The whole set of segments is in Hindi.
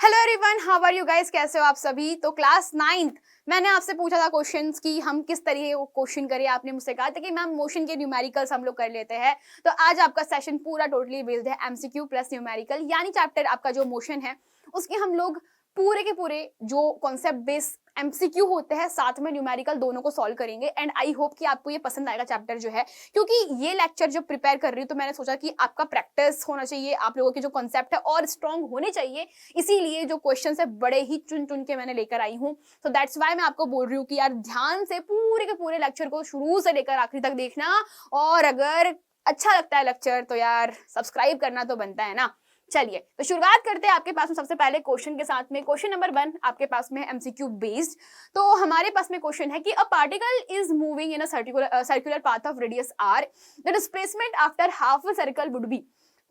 Hello everyone, how are you guys? कैसे हो आप सभी? तो क्लास 9th मैंने आपसे पूछा था क्वेश्चंस की हम किस तरीके को क्वेश्चन करें। आपने मुझसे कहा था कि मैम मोशन के न्यूमेरिकल्स हम लोग कर लेते हैं। तो आज आपका सेशन पूरा टोटली बेस्ड है एमसीक्यू प्लस न्यूमेरिकल, यानी चैप्टर आपका जो मोशन है उसके हम लोग पूरे के पूरे जो कॉन्सेप्ट बेस्ड एमसीक्यू होते हैं साथ में न्यूमेरिकल दोनों को सॉल्व करेंगे। एंड आई होप कि आपको ये पसंद आएगा चैप्टर जो है, क्योंकि ये लेक्चर जब प्रिपेयर कर रही हूँ तो मैंने सोचा कि आपका प्रैक्टिस होना चाहिए, आप लोगों के जो कॉन्सेप्ट है और स्ट्रॉन्ग होने चाहिए। इसीलिए जो क्वेश्चन है बड़े ही चुन चुन के मैंने लेकर आई हूँ। तो दैट्स वाई मैं आपको बोल रही हूँ कि यार ध्यान से पूरे के पूरे लेक्चर को शुरू से लेकर आखिरी तक देखना, और अगर अच्छा लगता है लेक्चर तो यार सब्सक्राइब करना तो बनता है ना। चलिए तो शुरुआत करते हैं आपके पास में सबसे पहले क्वेश्चन के साथ में। क्वेश्चन नंबर 1 आपके पास में एमसीक्यू बेस्ड। तो हमारे पास में क्वेश्चन है कि a particle is moving in a circular path of radius R, the displacement after half a circle would be.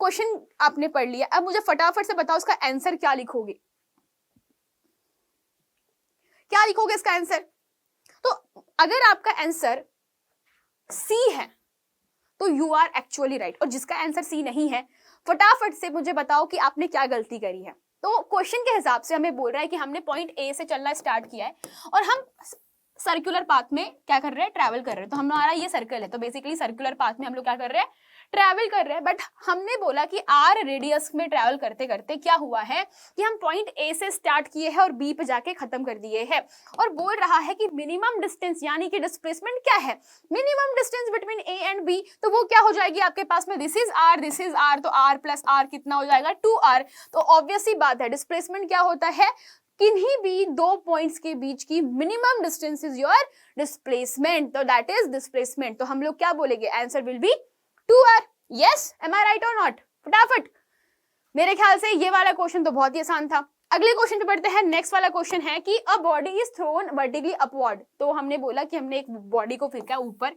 Question आपने पढ़ लिया, अब मुझे फटाफट से बताओ उसका आंसर क्या लिखोगे। क्या लिखोगे इसका आंसर? तो अगर आपका आंसर सी है तो यू आर एक्चुअली राइट, और जिसका आंसर सी नहीं है फटाफट से मुझे बताओ कि आपने क्या गलती करी है। तो क्वेश्चन के हिसाब से हमें बोल रहा है कि हमने पॉइंट ए से चलना स्टार्ट किया है और हम सर्कुलर पाथ में क्या कर रहे हैं, ट्रैवल कर रहे हैं। तो हमारा ये सर्कल है, तो बेसिकली सर्कुलर पाथ में हम लोग क्या कर रहे हैं, ट्रैवल कर रहे हैं। बट हमने बोला कि आर रेडियस में ट्रैवल करते करते क्या हुआ है कि हम पॉइंट ए से स्टार्ट किए हैं और बी पे जाके खत्म कर दिए हैं। और बोल रहा है कि मिनिमम डिस्टेंस यानी कि डिस्प्लेसमेंट क्या है, minimum distance between A and B. तो वो क्या हो जाएगी आपके पास में, दिस इज आर, तो आर प्लस आर कितना हो जाएगा, 2r। तो ऑब्वियस सी बात है डिस्प्लेसमेंट क्या होता है, किन्हीं भी दो पॉइंट्स के बीच की minimum distance is your displacement, तो दैट इज डिस्प्लेसमेंट। तो हम लोग क्या बोलेंगे, answer will be 2r। Yes, am I right or not? फटाफट। मेरे ख्याल से ये वाला क्वेश्चन तो बहुत ही आसान था। अगले क्वेश्चन पे बढ़ते हैं। नेक्स्ट वाला क्वेश्चन है कि a body is thrown vertically upward. तो हमने बोला कि हमने एक बॉडी को फेंका ऊपर,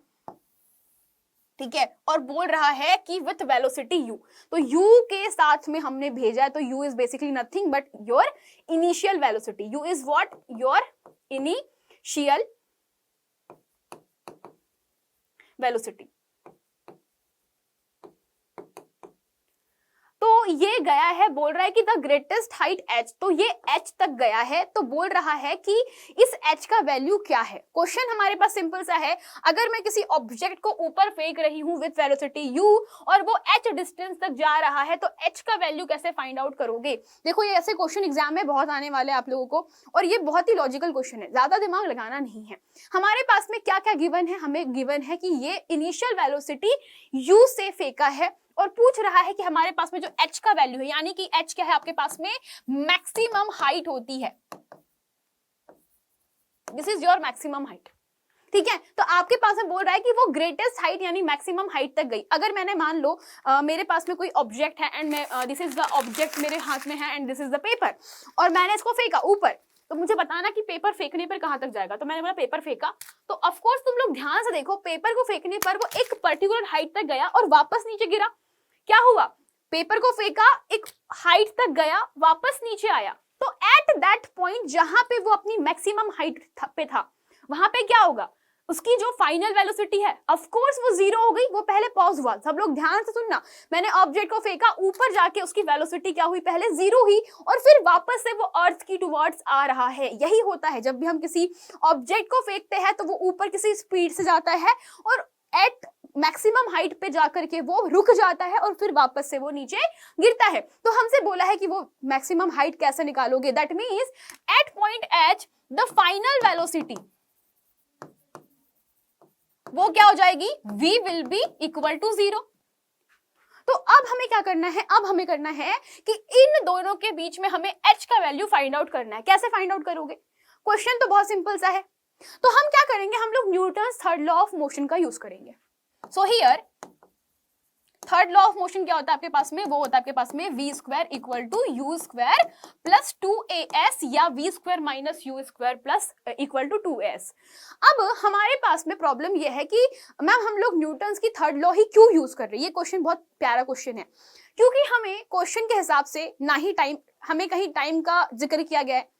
ठीक है, और बोल रहा है कि विथ वेलोसिटी u। तो u के साथ में हमने भेजा है, तो u is basically nothing but your initial velocity. u is what, your initial velocity. तो ये गया है, बोल रहा है कि द ग्रेटेस्ट हाइट h, तो ये h तक गया है। तो बोल रहा है कि इस h का वैल्यू क्या है। क्वेश्चन हमारे पास सिंपल सा है, अगर मैं किसी ऑब्जेक्ट को ऊपर फेंक रही हूं विद वेलोसिटी u और वो h डिस्टेंस तक जा रहा है, तो h का वैल्यू कैसे फाइंड आउट करोगे। देखो ये ऐसे क्वेश्चन एग्जाम में बहुत आने वाले हैं आप लोगों को, और ये बहुत ही लॉजिकल क्वेश्चन है, ज्यादा दिमाग लगाना नहीं है। हमारे पास में क्या क्या गिवन है, हमें गिवन है कि ये इनिशियल वेलोसिटी u से फेंका है, और पूछ रहा है कि हमारे पास में जो h का वैल्यू है, यानी कि h क्या है आपके पास में, मैक्सिमम हाइट होती है। This is your maximum height, ठीक है। तो आपके पास में बोल रहा है कि वो ग्रेटेस्ट हाइट यानी मैक्सिमम हाइट तक गई। अगर मैंने मान लो मेरे पास में कोई ऑब्जेक्ट है एंड मैं दिस इज द ऑब्जेक्ट मेरे हाथ में है and this is the paper, और मैंने इसको फेंका ऊपर, तो मुझे बताना कि पेपर फेंकने पर कहां तक जाएगा। तो मैंने बोला पेपर फेंका, तो ऑफ कोर्स तुम लोग ध्यान से देखो, पेपर को फेंकने पर वो एक पर्टिकुलर हाइट तक गया और वापस नीचे गिरा। क्या हुआ, पेपर को फेंका, एक हाइट तक गया, वापस नीचे आया। तो एट दैट पॉइंट जहां पे वो अपनी मैक्सिमम हाइट पे था, वहां पे क्या होगा, उसकी जो फाइनल वेलोसिटी है ऑफ कोर्स वो जीरो हो गई। वो पहले पॉज हुआ, सब लोग ध्यान से सुनना, मैंने ऑब्जेक्ट को फेंका, ऊपर जाके उसकी वेलोसिटी क्या हुई, पहले जीरो हुई, और फिर वापस से वो अर्थ की टुवर्ड्स आ रहा है। यही होता है जब भी हम किसी ऑब्जेक्ट को फेंकते हैं, तो वो ऊपर किसी स्पीड से जाता है और एट मैक्सिमम हाइट पे जाकर के वो रुक जाता है और फिर वापस से वो नीचे गिरता है। तो हमसे बोला है कि वो मैक्सिमम हाइट कैसे निकालोगे, that means at point H the final velocity वो क्या हो जाएगी, v will be equal to 0। तो अब हमें क्या करना है, अब हमें करना है कि इन दोनों के बीच में हमें h का वैल्यू फाइंड आउट करना है। कैसे फाइंड आउट करोगे, क्वेश्चन तो बहुत सिंपल सा है। तो हम क्या करेंगे, हम लोग Newton's third law of motion का यूज करेंगे। So here third law of motion क्या होता है आपके पास में, वो होता है आपके पास में v square equal to U square plus 2as या v square minus U square plus equal to 2as। अब हमारे पास में प्रॉब्लम ये है कि मैम हम लोग न्यूटन्स की थर्ड लॉ ही क्यों यूज कर रहे हैं। ये क्वेश्चन बहुत प्यारा क्वेश्चन है, क्योंकि हमें क्वेश्चन के हिसाब से ना ही टाइम, हमें कहीं टाइम का जिक्र किया गया है।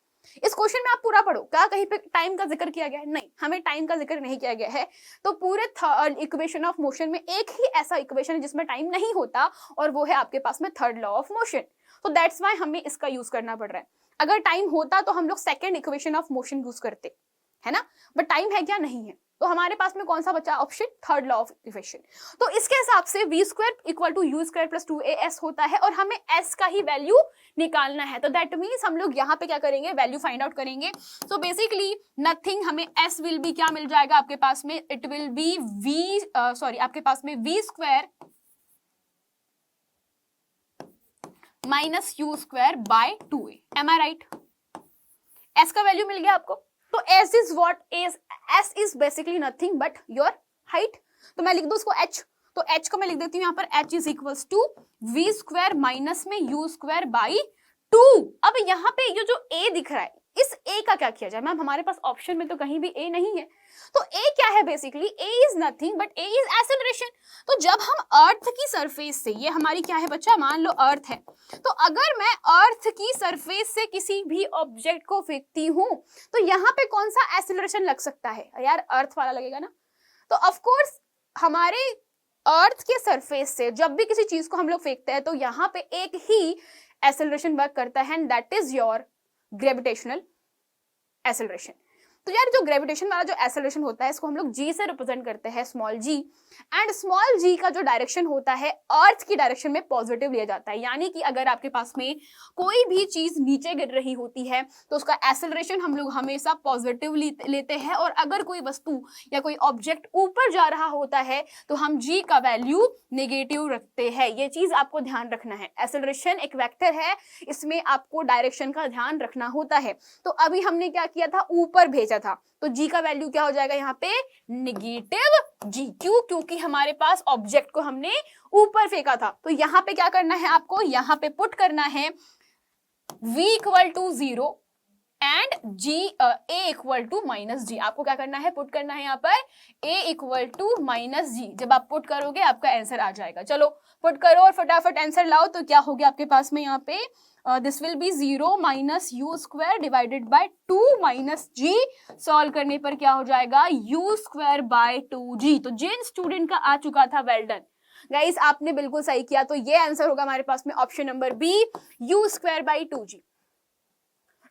इस क्वेश्चन में आप पूरा पढ़ो, क्या कहीं पे टाइम का जिक्र किया गया है, नहीं, हमें टाइम का जिक्र नहीं किया गया है। तो पूरे थर्ड इक्वेशन ऑफ मोशन में एक ही ऐसा इक्वेशन है जिसमें टाइम नहीं होता, और वो है आपके पास में थर्ड लॉ ऑफ मोशन। तो दैट्स वाई हमें इसका यूज करना पड़ रहा है। अगर टाइम होता तो हम लोग second equation of motion use करते, है ना, बट टाइम है क्या, नहीं है, तो हमारे पास में कौन सा बचा option, third law of equation. तो इसके हिसाब से V square equal to U square plus 2as होता है और हमें s का ही वैल्यू निकालना है। तो दैट मीन्स हम लोग यहाँ पे क्या करेंगे, वैल्यू फाइंड आउट करेंगे। सो बेसिकली नथिंग, हमें s विल बी क्या मिल जाएगा आपके पास में, इट विल बी आपके पास में V square minus U square by 2a, am I right. s का वैल्यू मिल गया आपको, तो s is what is, s is basically nothing but your height. तो मैं लिख दूं उसको h, तो h को मैं लिख देती हूँ यहाँ पर, h is equals to V square minus में यू स्क्वायर बाई 2। अब यहाँ पे ये जो a दिख रहा है, इस a का क्या किया जाए मैम, हमारे पास ऑप्शन में तो कहीं भी a नहीं है, तो a क्या है basically, a is nothing but a is acceleration. तो जब हम अर्थ की सरफेस से, ये हमारी क्या है बच्चा, मान लो अर्थ है, तो अगर मैं अर्थ की सरफेस से किसी भी ऑब्जेक्ट को फेंकती हूं तो यहाँ पे कौन सा एक्सेलरेशन लग सकता है यार, अर्थ वाला लगेगा ना। तो ऑफ कोर्स हमारे अर्थ के सरफेस से जब भी किसी चीज को हम लोग फेंकते हैं तो यहाँ पे एक ही एक्सेलरेशन वर्क करता है, and that is your gravitational acceleration. तो यार जो ग्रेविटेशन वाला जो एक्सेलरेशन होता है इसको हम लोग g से रिप्रेजेंट करते हैं, small g, and small g का जो डायरेक्शन होता है अर्थ की डायरेक्शन में पॉजिटिव लिया जाता है। यानी कि अगर आपके पास में कोई भी चीज नीचे गिर रही होती है तो उसका एक्सेलरेशन हम लोग हमेशा पॉजिटिव लेते हैं, और अगर कोई वस्तु या कोई ऑब्जेक्ट ऊपर जा रहा होता है तो हम g का वैल्यू नेगेटिव रखते हैं। ये चीज आपको ध्यान रखना है, एक्सेलरेशन एक वेक्टर है, इसमें आपको डायरेक्शन का ध्यान रखना होता है। तो अभी हमने क्या किया था, ऊपर भेजा था, तो g का वैल्यू क्या हो जाएगा यहाँ पे, नेगेटिव g। क्यों, क्योंकि हमारे पास ऑब्जेक्ट को हमने ऊपर फेंका था। तो यहाँ पे क्या करना है आपको, यहाँ पे पुट करना है v equal to 0 and a equal to minus g। आपको क्या करना है, पुट करना है यहाँ पर a equal to minus g। जब आप पुट करोगे आपका आंसर आ जाएगा। चलो पुट करो और फटाफट आंसर लाओ। तो क्या हो गया आपके पास में यहाँ पे, this will be 0 minus U square divided by 2 minus g। Solve करने पर क्या हो जाएगा, u स्क्वायर बाय 2g। तो जिन स्टूडेंट का आ चुका था, वेल डन गाइस, आपने बिल्कुल सही किया। तो ये आंसर होगा हमारे पास में option number B, u square by 2g।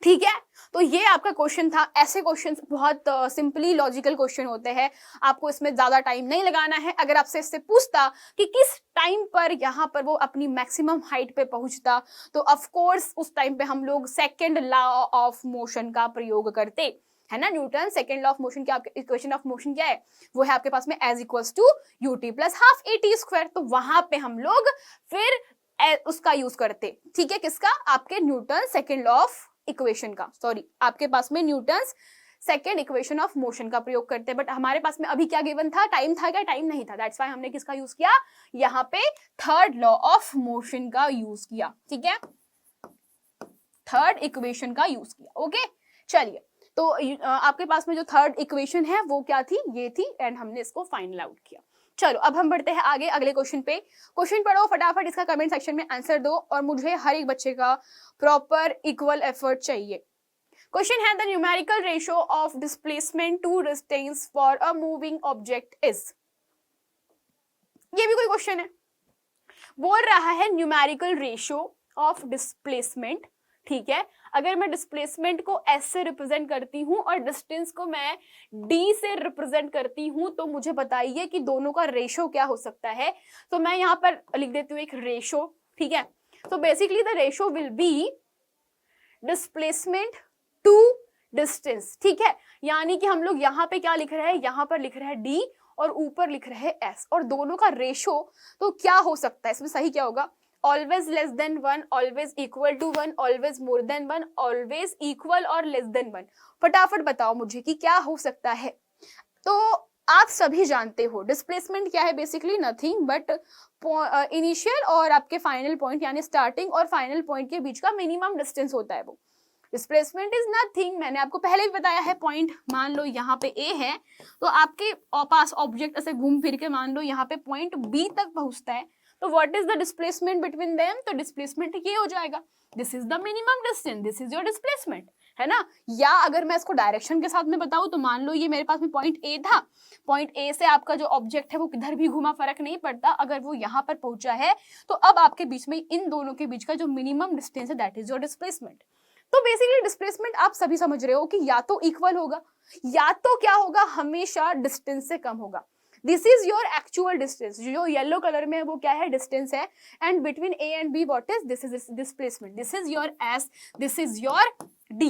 ठीक है, तो ये आपका क्वेश्चन था। ऐसे क्वेश्चंस बहुत सिंपली लॉजिकल क्वेश्चन होते हैं, आपको इसमें ज्यादा टाइम नहीं लगाना है। अगर आपसे इससे पूछता कि किस टाइम पर यहाँ पर वो अपनी मैक्सिमम हाइट पे पहुंचता, तो ऑफ कोर्स उस टाइम पे हम लोग सेकंड लॉ ऑफ मोशन का प्रयोग करते, है ना। Newton second law of motion क्या, इक्वेशन ऑफ मोशन क्या है, वो है आपके पास में S equals to ut plus half at square. तो वहां पे हम लोग फिर उसका यूज करते, ठीक है, किसका, आपके Newton second law of equation का, सॉरी आपके पास में Newton second equation of motion का प्रयोग करते हैं। बट हमारे पास में अभी क्या गिवन था, टाइम था क्या, टाइम नहीं था, दैट्स व्हाई हमने किसका यूज किया, यहाँ पे थर्ड लॉ ऑफ मोशन का यूज किया, ठीक है, थर्ड इक्वेशन का यूज किया। ओके चलिए, तो आपके पास में जो थर्ड इक्वेशन है वो क्या थी, ये थी, एंड हमने इसको फाइनल आउट किया। चलो अब हम बढ़ते हैं आगे अगले क्वेश्चन पे। क्वेश्चन पढ़ो फटाफट, इसका कमेंट सेक्शन में आंसर दो, और मुझे हर एक बच्चे का प्रॉपर इक्वल एफर्ट चाहिए। क्वेश्चन है the numerical ratio of displacement to distance for a moving object is. ये भी कोई क्वेश्चन है, बोल रहा है न्यूमेरिकल रेशियो ऑफ डिस्प्लेसमेंट, ठीक है। अगर मैं डिस्प्लेसमेंट को s से रिप्रेजेंट करती हूँ और डिस्टेंस को मैं d से रिप्रेजेंट करती हूँ, तो मुझे बताइए कि दोनों का रेशो क्या हो सकता है। तो मैं यहाँ पर लिख देती हूँ एक रेशो, ठीक है। तो basically the ratio will be displacement to distance, ठीक है। यानी कि हम लोग यहाँ पे क्या लिख रहे हैं, यहाँ पर लिख रहे हैं d और ऊपर लिख रहे हैं s, और दोनों का रेशो तो क्या हो सकता है, इसमें सही क्या होगा, always less than 1, always equal to 1, always more than 1, always equal or less than 1। फटाफट बताओ मुझे कि क्या हो सकता है। तो आप सभी जानते हो डिस्प्लेसमेंट क्या है, बेसिकली नथिंग बट इनिशियल और आपके फाइनल पॉइंट, यानी स्टार्टिंग और फाइनल पॉइंट के बीच का मिनिमम डिस्टेंस होता है वो। डिस्प्लेसमेंट इज नथिंग, मैंने आपको पहले भी बताया है, पॉइंट मान लो यहाँ पे A है, तो आपके पास ऑब्जेक्ट ऐसे घूम फिर के मान लो यहाँ पे पॉइंट B तक पहुंचता है, तो what is the displacement between them, तो डिस्प्लेसमेंट ये हो जाएगा, this is the minimum distance, this is your displacement, है ना। या अगर मैं इसको डायरेक्शन के साथ में बताऊं तो मान लो ये मेरे पास में पॉइंट ए था, पॉइंट ए से आपका जो ऑब्जेक्ट है वो किधर भी घुमा फर्क नहीं पड़ता, अगर वो यहाँ पर पहुंचा है तो अब आपके बीच में इन दोनों के बीच का जो मिनिमम डिस्टेंस है दैट इज योर डिस्प्लेसमेंट। तो बेसिकली डिस्प्लेसमेंट आप सभी समझ रहे हो कि या तो इक्वल होगा या तो क्या होगा, हमेशा डिस्टेंस से कम होगा। This is your actual distance, जो येलो कलर में है वो क्या है, डिस्टेंस है, and between A and be what is, this is displacement, this is your S, this is your D.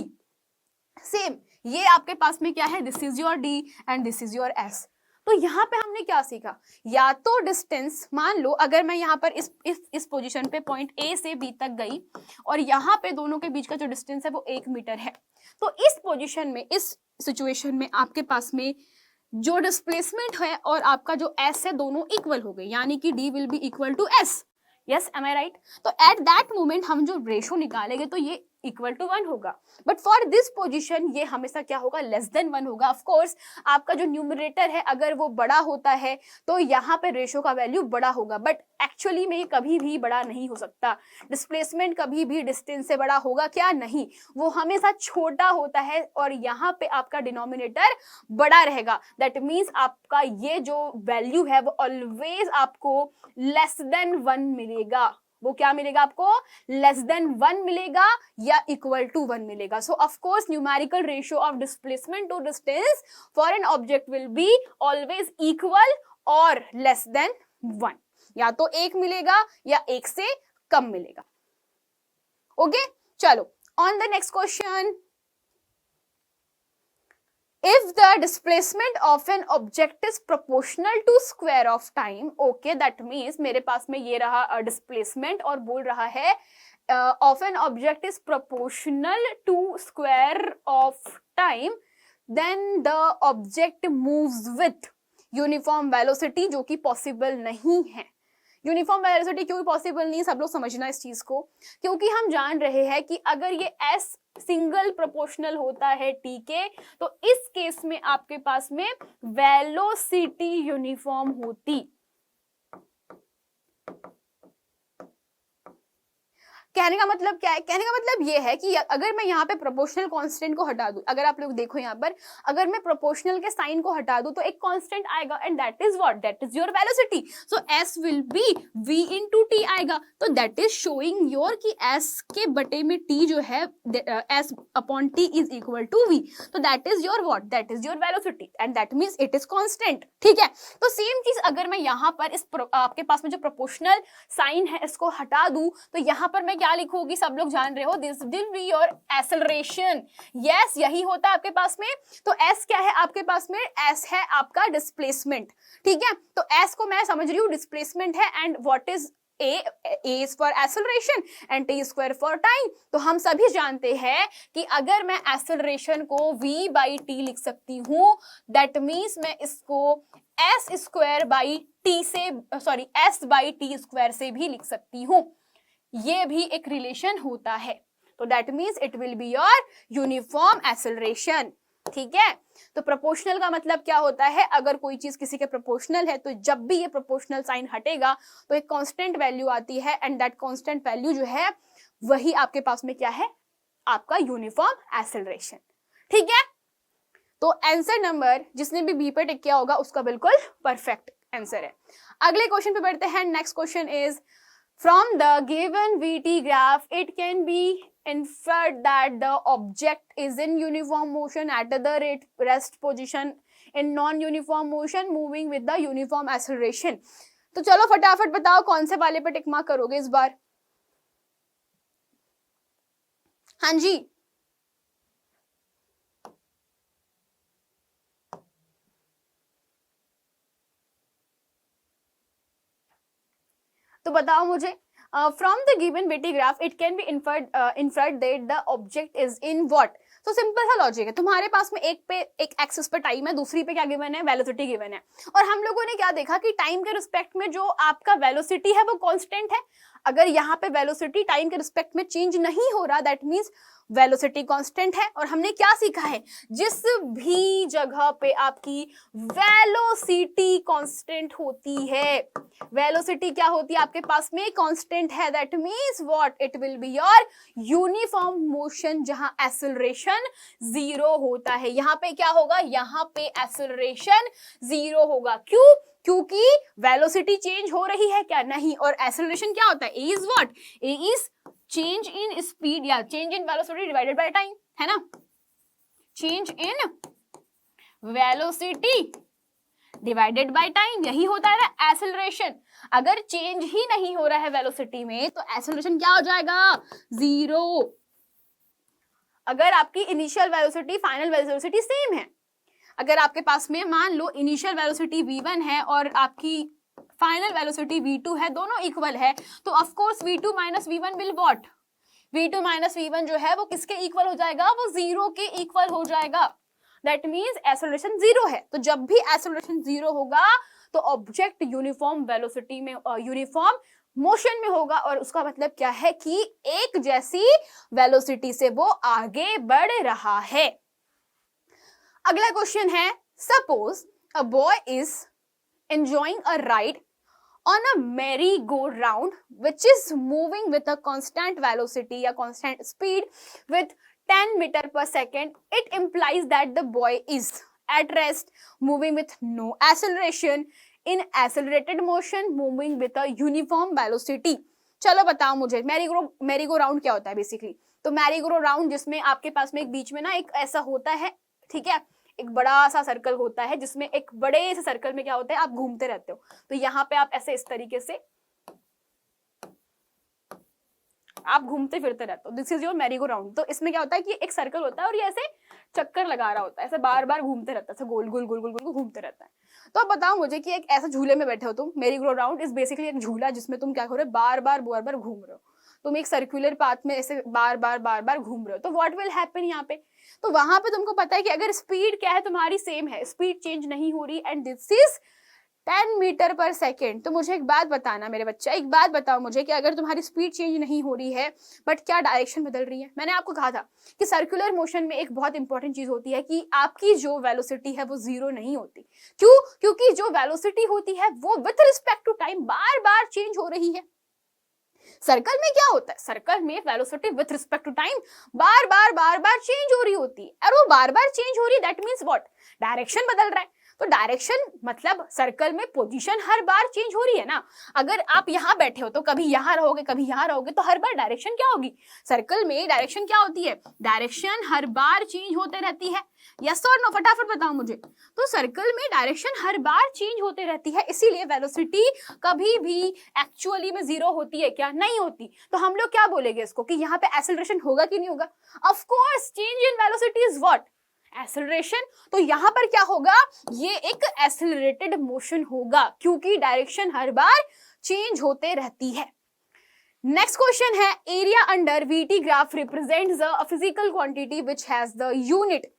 Same ये आपके पास में क्या है, this is your D and this is your S. तो यहाँ पे हमने क्या सीखा, या तो डिस्टेंस, मान लो अगर मैं यहाँ पर इस पोजीशन पे पॉइंट ए से बी तक गई और यहाँ पे दोनों के बीच का जो डिस्टेंस है वो 1 मीटर है, तो इस पोजीशन में, इस सिचुएशन में आपके पास में जो डिस्प्लेसमेंट है और आपका जो एस है दोनों इक्वल हो गए, यानी कि D will be equal to S. Yes, am I right. तो एट दैट मोमेंट हम जो रेशो निकालेंगे तो ये इक्वल टू 1 होगा, बट फॉर दिस पोजीशन ये हमेशा क्या होगा, लेस देन 1 होगा। ऑफ कोर्स आपका जो न्यूमरेटर है अगर वो बड़ा होता है तो यहाँ पे रेशो का वैल्यू बड़ा होगा, बट एक्चुअली में ये कभी भी बड़ा नहीं हो सकता। डिस्प्लेसमेंट कभी भी डिस्टेंस से बड़ा होगा क्या, नहीं, वो हमेशा छोटा होता है और यहाँ पे आपका डिनोमिनेटर बड़ा रहेगा। दैट मीन्स आपका ये जो वैल्यू है वो ऑलवेज आपको लेस देन 1 मिलेगा। वो क्या मिलेगा आपको, लेस देन 1 मिलेगा या इक्वल टू 1 मिलेगा। So of course numerical ratio of displacement to distance for an object will be always equal or less than 1, या तो 1 मिलेगा या 1 से कम मिलेगा। ओके, चलो on the next question. If the displacement of an object is proportional to square of time, okay, that means मेरे पास में ये रहा displacement और बोल रहा है of an object is proportional to square of time, then the object moves with uniform velocity, जो कि possible नहीं है। यूनिफॉर्म वेलोसिटी क्यों पॉसिबल नहीं है, सब लोग समझना इस चीज को, क्योंकि हम जान रहे हैं कि अगर ये s सिंगल प्रोपोर्शनल होता है t के, तो इस केस में आपके पास में वेलोसिटी यूनिफॉर्म होती। कहने का मतलब क्या है, कहने का मतलब ये है कि अगर मैं यहाँ पे प्रोपोर्शनल कांस्टेंट को हटा दूं, अगर आप लोग देखो यहाँ पर, अगर मैं प्रोपोर्शनल के साइन को हटा दूं तो एक कांस्टेंट आएगा and that is what, that is your velocity. So s will be v into t आएगा, तो दैट इज शोइंग योर कि s के बटे में t जो है s upon t is equal to v, तो that is your what, that is your velocity and that means it is constant. ठीक है, तो सेम चीज अगर मैं यहाँ पर इस आपके पास में जो प्रोपोर्शनल साइन है इसको हटा दूं तो यहाँ पर मैं क्या लिखूंगी, सब लोग जान रहे हो, this will be your acceleration. Yes, यही होता है आपके पास में। तो s क्या है आपके पास में, s है आपका डिस्प्लेसमेंट। ठीक है, तो s को मैं समझ रही हूँ डिस्प्लेसमेंट है, and what is a is for acceleration and t square for time। तो हम सभी जानते हैं कि अगर मैं acceleration को v by t लिख सकती हूँ, that means मैं इसको s square by t से, sorry s by t square से भी लिख सकती हूँ। ये भी एक रिलेशन होता है, तो that means it will be your uniform acceleration. ठीक है, तो प्रोपोर्शनल का मतलब क्या होता है, अगर कोई चीज किसी के प्रोपोर्शनल है तो जब भी ये प्रोपोर्शनल साइन हटेगा तो एक कांस्टेंट वैल्यू आती है एंड दैट कांस्टेंट वैल्यू जो है वही आपके पास में क्या है, आपका यूनिफॉर्म एक्सेलरेशन। ठीक है, तो आंसर नंबर जिसने भी बी पे टिक किया होगा उसका बिल्कुल परफेक्ट आंसर है। अगले क्वेश्चन पे बढ़ते हैं। Next question is, from the given VT graph, it can be inferred that the object is in uniform motion at the rest position in non-uniform motion moving with the uniform acceleration। तो चलो फटाफट बताओ कौन से वाले पे टिक मार्क करोगे इस बार। हाँ जी, तो बताओ मुझे, from the given VT graph it can be inferred that the object is in what। तो सिंपल सा लॉजिक है, तुम्हारे पास में एक एक्सिस पे टाइम है, दूसरी पे क्या गिवन है, वेलोसिटी गिवन है, और हम लोगों ने क्या देखा कि टाइम के रिस्पेक्ट में जो आपका वेलोसिटी है वो कांस्टेंट है। अगर यहाँ पे वेलोसिटी टाइम के रिस्पेक्ट में चेंज नहीं हो रहा, दैट मीन्स वेलोसिटी कांस्टेंट है। और हमने क्या सीखा है, जिस भी जगह पे आपकी वेलोसिटी कांस्टेंट होती है, वेलोसिटी क्या होती है आपके पास में, कांस्टेंट है, that means what, it will be your uniform motion, जहां एक्सेलरेशन जीरो होता है। यहाँ पे क्या होगा, यहाँ पे एक्सेलरेशन जीरो होगा। क्यों, क्योंकि वेलोसिटी चेंज हो रही है क्या, नहीं। और एक्सेलरेशन क्या होता है, a is what, a is change in speed या change in velocity divided by time, है ना। Change in velocity divided by time, यही होता है ना एक्सेलरेशन। अगर चेंज ही नहीं हो रहा है वेलोसिटी में तो एक्सेलरेशन क्या हो जाएगा, जीरो। अगर आपकी initial velocity final velocity same है, अगर आपके पास में मान लो इनिशियल वेलोसिटी v1 है और आपकी फाइनल वेलोसिटी v2 है, दोनों इक्वल है, तो of course v2 minus v1 will what, v2 minus v1 जो है वो किसके इक्वल हो जाएगा, वो जीरो के इक्वल हो जाएगा। दैट मीन्स एक्सेलरेशन जीरो है। तो जब भी एक्सेलरेशन जीरो होगा तो ऑब्जेक्ट यूनिफॉर्म वेलोसिटी में, यूनिफॉर्म मोशन में होगा, और उसका मतलब क्या है कि एक जैसी वेलोसिटी से वो आगे बढ़ रहा है। अगला क्वेश्चन है, suppose a boy is enjoying a ride on a merry-go-round which is moving with a constant velocity या constant speed with 10 meter per second, it implies that the boy is at rest, moving with no acceleration, in accelerated motion, moving with a uniform velocity। चलो बताओ मुझे, मैरी गो राउंड क्या होता है बेसिकली। तो मैरी गो राउंड जिसमें आपके पास में एक बीच में ना एक ऐसा होता है, ठीक है, एक बड़ा सा सर्कल होता है जिसमें एक बड़े से सर्कल में क्या होता है, आप घूमते रहते हो। तो यहाँ पे आप ऐसे इस तरीके से आप घूमते फिरते रहते हो, this is your merry go round. तो इसमें क्या होता है कि एक सर्कल होता है और ये ऐसे चक्कर लगा रहा होता है, ऐसे बार बार घूमते रहता है, ऐसे गोल गोल गोल गोल गोल घूमते रहता है। तो अब बताओ मुझे कि एक ऐसा झूले में बैठे हो तुम, merry go round is basically एक झूला जिसमें तुम क्या कर रहे हो, बार बार घूम रहे हो, तुम एक सर्कुलर पाथ में ऐसे बार बार घूम रहे हो। तो व्हाट विल हैपन यहाँ पे, तो वहां पे तुमको पता है कि अगर स्पीड क्या है तुम्हारी सेम है, स्पीड चेंज नहीं हो रही, and this is 10 metre per second. तो मुझे एक बात बताना मेरे बच्चा, एक बात बताओ मुझे कि अगर तुम्हारी स्पीड चेंज नहीं हो रही है बट क्या डायरेक्शन बदल रही है। मैंने आपको कहा था कि सर्कुलर मोशन में एक बहुत इंपॉर्टेंट चीज होती है कि आपकी जो वेलोसिटी है वो जीरो नहीं होती। क्यों, क्योंकि जो वेलोसिटी होती है वो विथ रिस्पेक्ट टू टाइम बार बार चेंज हो रही है। सर्कल में क्या होता है, सर्कल में velocity with respect to time बार बार चेंज हो रही होती है, और वो बार बार चेंज हो रही है, दैट मींस व्हाट, डायरेक्शन बदल रहा है। तो डायरेक्शन मतलब सर्कल में पोजीशन हर बार चेंज हो रही है ना। अगर आप यहाँ बैठे हो तो कभी यहाँ रहोगे कभी यहाँ रहोगे, तो हर बार डायरेक्शन क्या होगी, सर्कल में डायरेक्शन क्या होती है, डायरेक्शन हर बार चेंज होते रहती है। यस और नो, फटाफट बताओ मुझे। तो सर्कल में डायरेक्शन हर बार चेंज होते रहती है, इसीलिए वेलोसिटी कभी भी एक्चुअली में जीरो होती है क्या, नहीं होती। तो हम लोग क्या बोलेंगे इसको कि यहाँ पे एक्सेलरेशन होगा कि नहीं होगा, of course change in velocity is what, acceleration. तो यहां पर क्या होगा, ये एक एक्सेलरेटेड मोशन होगा क्योंकि डायरेक्शन हर बार चेंज होते रहती है। नेक्स्ट क्वेश्चन है, area under VT graph represents a physical quantity which has the unit.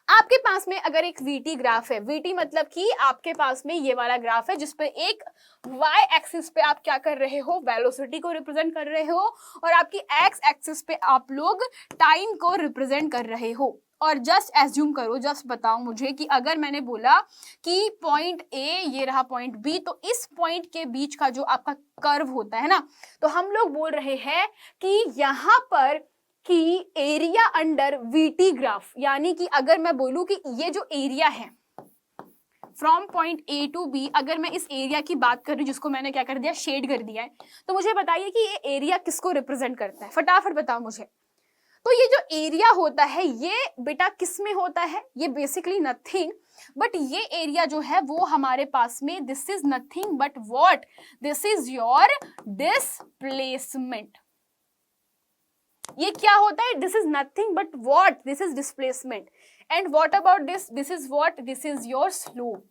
आपके पास में अगर एक वीटी ग्राफ है, वीटी मतलब कि आपके पास में ये वाला ग्राफ है जिसपे एक वाई एक्सिस पे आप क्या कर रहे हो, वेलोसिटी को रिप्रेजेंट कर रहे हो, और आपकी एक्स एक्सिस पे आप लोग टाइम को रिप्रेजेंट कर रहे हो। और जस्ट एज्यूम करो, जस्ट बताओ मुझे कि अगर मैंने बोला कि पॉइंट ए ये रहा पॉइंट बी, तो इस पॉइंट के बीच का जो आपका कर्व होता है ना, तो हम लोग बोल रहे हैं कि यहाँ पर कि एरिया अंडर वीटी ग्राफ, यानी कि अगर मैं बोलूं कि ये जो एरिया है from point A to B, अगर मैं इस एरिया की बात कर रही हूँ जिसको मैंने क्या कर दिया, शेड कर दिया है, तो मुझे बताइए कि ये एरिया किसको रिप्रेजेंट करता है, फटाफट बताओ मुझे। तो ये जो एरिया होता है ये बेटा किस में होता है, ये बेसिकली नथिंग बट ये एरिया जो है वो हमारे पास में this is nothing but what, this is your displacement. ये क्या होता है, this is nothing but what, this is displacement. And what about this is what, this is your slope.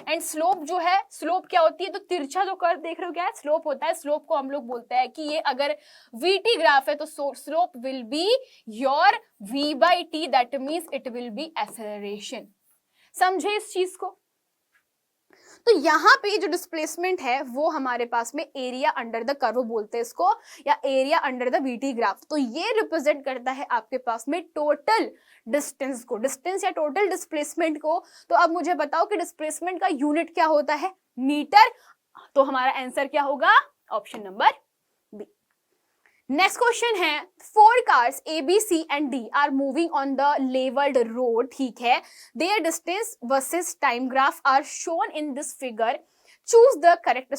And slope जो है, स्लोप क्या होती है, तो तिरछा जो कर्व देख रहे हो क्या है, स्लोप होता है। स्लोप को हम लोग बोलते हैं कि ये अगर वीटी ग्राफ है तो slope will be your v by T, that means it will B acceleration. समझे इस चीज को। तो यहाँ पे जो डिस्प्लेसमेंट है वो हमारे पास में एरिया अंडर द कर्व बोलते हैं इसको, या area under the VT graph. तो ये रिप्रेजेंट करता है आपके पास में टोटल डिस्टेंस को, डिस्टेंस या टोटल डिस्प्लेसमेंट को। तो अब मुझे बताओ कि डिस्प्लेसमेंट का यूनिट क्या होता है, मीटर। तो हमारा आंसर क्या होगा, option number B. Next question है, 4 cars A, B, C and D are moving on the levelled road, ठीक है। Their distance versus time graph are shown in this figure, choose the correct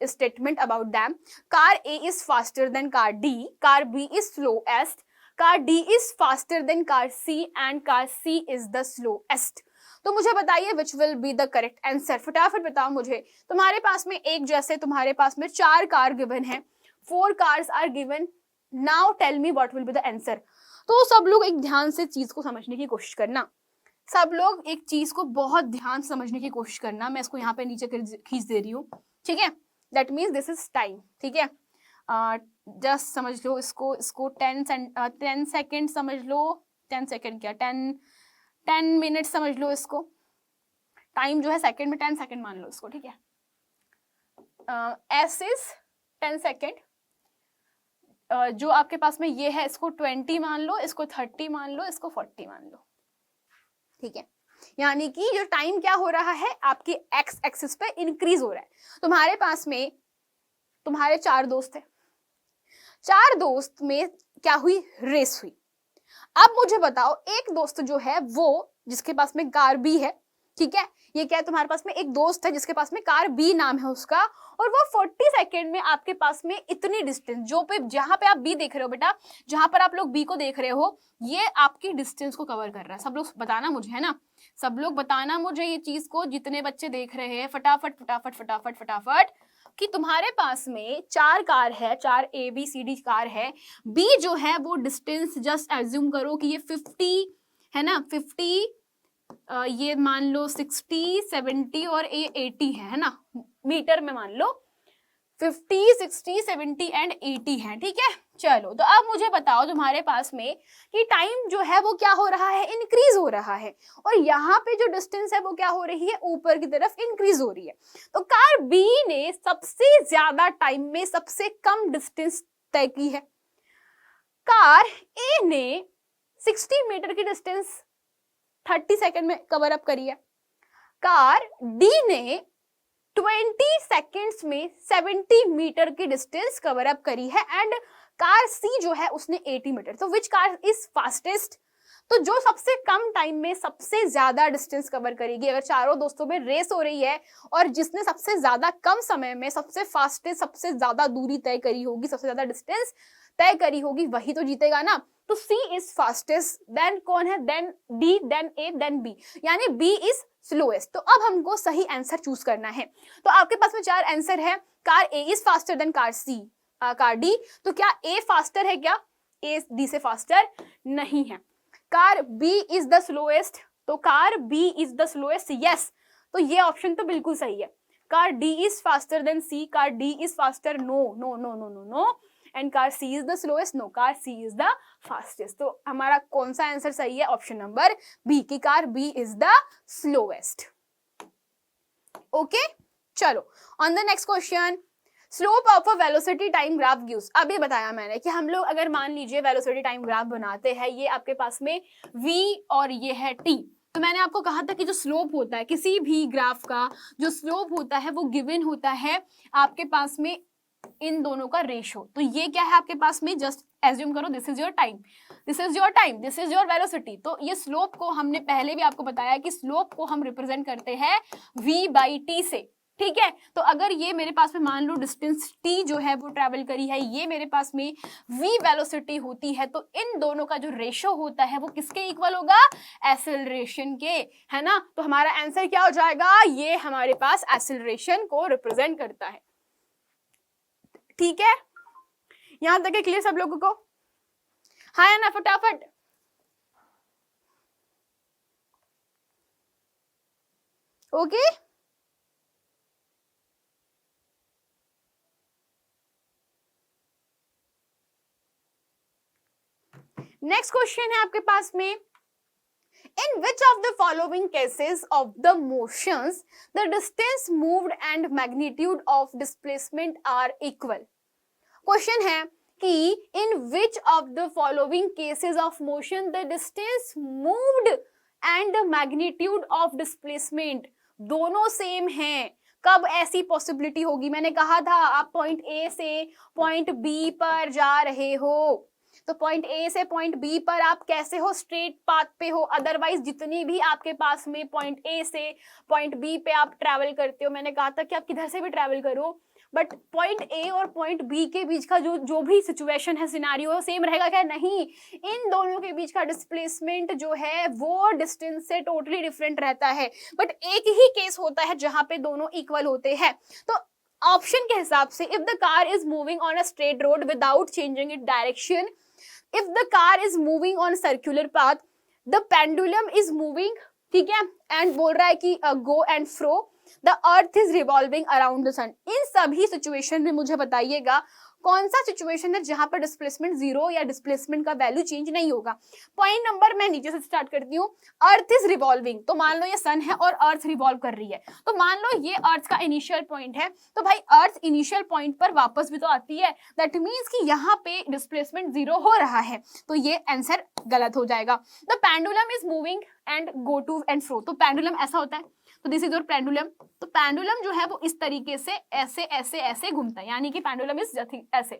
statement about them. Car A is faster than car D, car B is slowest, car D is faster than car C and car C is the slowest. तो मुझे बताइए which will be the correct answer, फटाफट बताओ मुझे। तुम्हारे पास में एक जैसे तुम्हारे पास में 4 कार गिवन है, 4 cars are given, now tell me what will be the answer. तो सब लोग एक ध्यान से चीज को समझने की कोशिश करना, सब लोग एक चीज को बहुत ध्यान से समझने की कोशिश करना। मैं इसको यहाँ पे नीचे खींच दे रही हूँ, ठीक है। That means this is time, ठीक है। जस्ट समझ लो इसको 10 सेकेंड समझ लो, 10 सेकेंड क्या 10 मिनट समझ लो इसको। टाइम जो है सेकेंड में 10 सेकेंड मान लो इसको, ठीक है। एस इज 10 सेकेंड, जो आपके पास में ये है इसको 20 मान लो, इसको 30 मान लो, इसको 40 मान लो, ठीक है। यानी कि जो टाइम क्या हो रहा है आपकी एक्स एक्सिस पे इंक्रीज हो रहा है। तुम्हारे पास में तुम्हारे 4 दोस्त है, 4 दोस्त में क्या हुई, रेस हुई। अब मुझे बताओ एक दोस्त जो है वो जिसके पास में कार बी है, ठीक है। ये क्या है, तुम्हारे पास में एक दोस्त है जिसके पास में कार बी नाम है उसका, और वो 40 सेकेंड में आपके पास में इतनी डिस्टेंस जहां पे आप बी देख रहे हो बेटा, जहां पर आप लोग बी को देख रहे हो, ये आपकी डिस्टेंस को कवर कर रहा है। सब लोग बताना मुझे, है ना, सब लोग बताना मुझे ये चीज को, जितने बच्चे देख रहे हैं फटाफट फटाफट फटाफट फटाफट, कि तुम्हारे पास में 4 कार है, 4 ABCD कार है, बी जो है वो डिस्टेंस जस्ट एज्यूम करो कि ये 50 है ना, 50 ये मान लो 60 70 और ये 80 है ना, मीटर में मान लो 50 60 70 एंड 80 है, ठीक है। चलो तो अब मुझे बताओ तुम्हारे पास में कि टाइम जो है वो क्या हो रहा है, इंक्रीज हो रहा है, और यहाँ पे जो डिस्टेंस है वो क्या हो रही है, ऊपर की तरफ इंक्रीज हो रही है। तो कार बी ने सबसे ज्यादा टाइम में सबसे कम डिस्टेंस तय की है, कार ए ने 60 मीटर की डिस्टेंस 30 सेकेंड में कवर अप करी है, कार डी ने 20 सेकेंड्स में 70 मीटर की डिस्टेंस कवर अप करी है, एंड कार सी जो है उसने 80 मीटर। तो विच कार इज फास्टेस्ट, तो जो सबसे कम टाइम में सबसे ज्यादा डिस्टेंस कवर करेगी, अगर चारों दोस्तों में रेस हो रही है और जिसने सबसे ज्यादा कम समय में सबसे फास्टेस्ट सबसे ज्यादा दूरी तय करी होगी, सबसे ज्यादा डिस्टेंस तय करी होगी, वही तो जीतेगा ना। तो C इज फास्टेस्ट, देन कौन है, then D, then A, then B, यानी B इज स्लोएस्ट। तो अब हमको सही आंसर चूज करना है। तो आपके पास में 4 आंसर है, car A is faster then car C, car D। तो क्या A फास्टर है, क्या A D से फास्टर नहीं है। Car B is the slowest, तो car B is the slowest, yes. तो ये ऑप्शन तो बिल्कुल सही है। Car D is faster than C, car D is faster, no no no no no no, and car C is the slowest, no, car C is the fastest. तो हमारा कौन सा आंसर सही है, ऑप्शन नंबर बी की car B is the slowest. Okay, चलो on the next question, slope of a velocity time graph gives. अभी बताया मैंने कि हम लोग अगर मान लीजिए वेलोसिटी टाइम ग्राफ बनाते हैं, ये आपके पास में v और ये है t। तो मैंने आपको कहा था कि जो स्लोप होता है किसी भी ग्राफ का, जो स्लोप होता है वो गिवन होता है आपके पास में इन दोनों का रेशो। तो ये क्या है आपके पास में, जस्ट एज्यूम करो this is your time, this is your time, this is your velocity. तो ये स्लोप को हमने पहले भी आपको बताया कि स्लोप को हम रिप्रेजेंट करते हैं v/t से, ठीक है। तो अगर ये मेरे पास में मान लो डिस्टेंस t जो है वो ट्रेवल करी है, ये मेरे पास में v वेलोसिटी होती है, तो इन दोनों का जो रेशो होता है वो किसके इक्वल होगा, एक्सेलरेशन के, है ना। तो हमारा आंसर क्या हो जाएगा, ये हमारे पास एक्सेलरेशन को रिप्रेजेंट करता है, ठीक है। यहां तक है क्लियर सब लोगों को, हाँ ना, फटाफट। ओके, नेक्स्ट क्वेश्चन है आपके पास में, In which of the following cases of the motions the distance moved and magnitude of displacement are equal? Question है कि in which of the following cases of motion the distance moved and the magnitude of displacement दोनों सेम हैं. कब ऐसी पॉसिबिलिटी होगी? मैंने कहा था आप पॉइंट ए से पॉइंट बी पर जा रहे हो, तो पॉइंट ए से पॉइंट बी पर आप कैसे हो? स्ट्रेट पाथ पे हो. अदरवाइज जितनी भी आपके पास में पॉइंट ए से पॉइंट बी पे आप ट्रैवल करते हो, मैंने कहा था कि आप किधर से भी ट्रैवल करो, बट पॉइंट ए और पॉइंट बी के बीच का जो भी सिचुएशन है, सिनारियो सेम रहेगा क्या? नहीं, इन दोनों के बीच का डिस्प्लेसमेंट जो है वो डिस्टेंस से टोटली डिफरेंट रहता है. बट एक ही केस होता है जहां पे दोनों इक्वल होते हैं. तो ऑप्शन के हिसाब से if the car is moving on a straight road without changing it direction, if the car is moving on circular path, the pendulum is moving, ठीक है, एंड बोल रहा है कि go and fro, the earth is revolving around the sun. इन सभी सिचुएशन में मुझे बताइएगा कौन सा सिचुएशन है जहां पर डिस्प्लेसमेंट जीरो या डिस्प्लेसमेंट का वैल्यू चेंज नहीं होगा. पॉइंट नंबर मैं नीचे से स्टार्ट करती हूँ. अर्थ इज रिवॉल्विंग, तो मान लो ये सन है और अर्थ रिवॉल्व कर रही है, तो मान लो ये अर्थ का इनिशियल पॉइंट है, तो भाई अर्थ इनिशियल पॉइंट पर वापस भी तो आती है. दैट मीन्स कि यहाँ पे डिस्प्लेसमेंट जीरो हो रहा है, तो ये आंसर गलत हो जाएगा. The pendulum is moving and go to and fro, तो पेंडुलम ऐसा होता है, तो दिस इज योर पेंडुलम. तो पेंडुलम जो है वो इस तरीके से ऐसे ऐसे ऐसे घूमता है, यानी कि पेंडुलम इज ऐसे,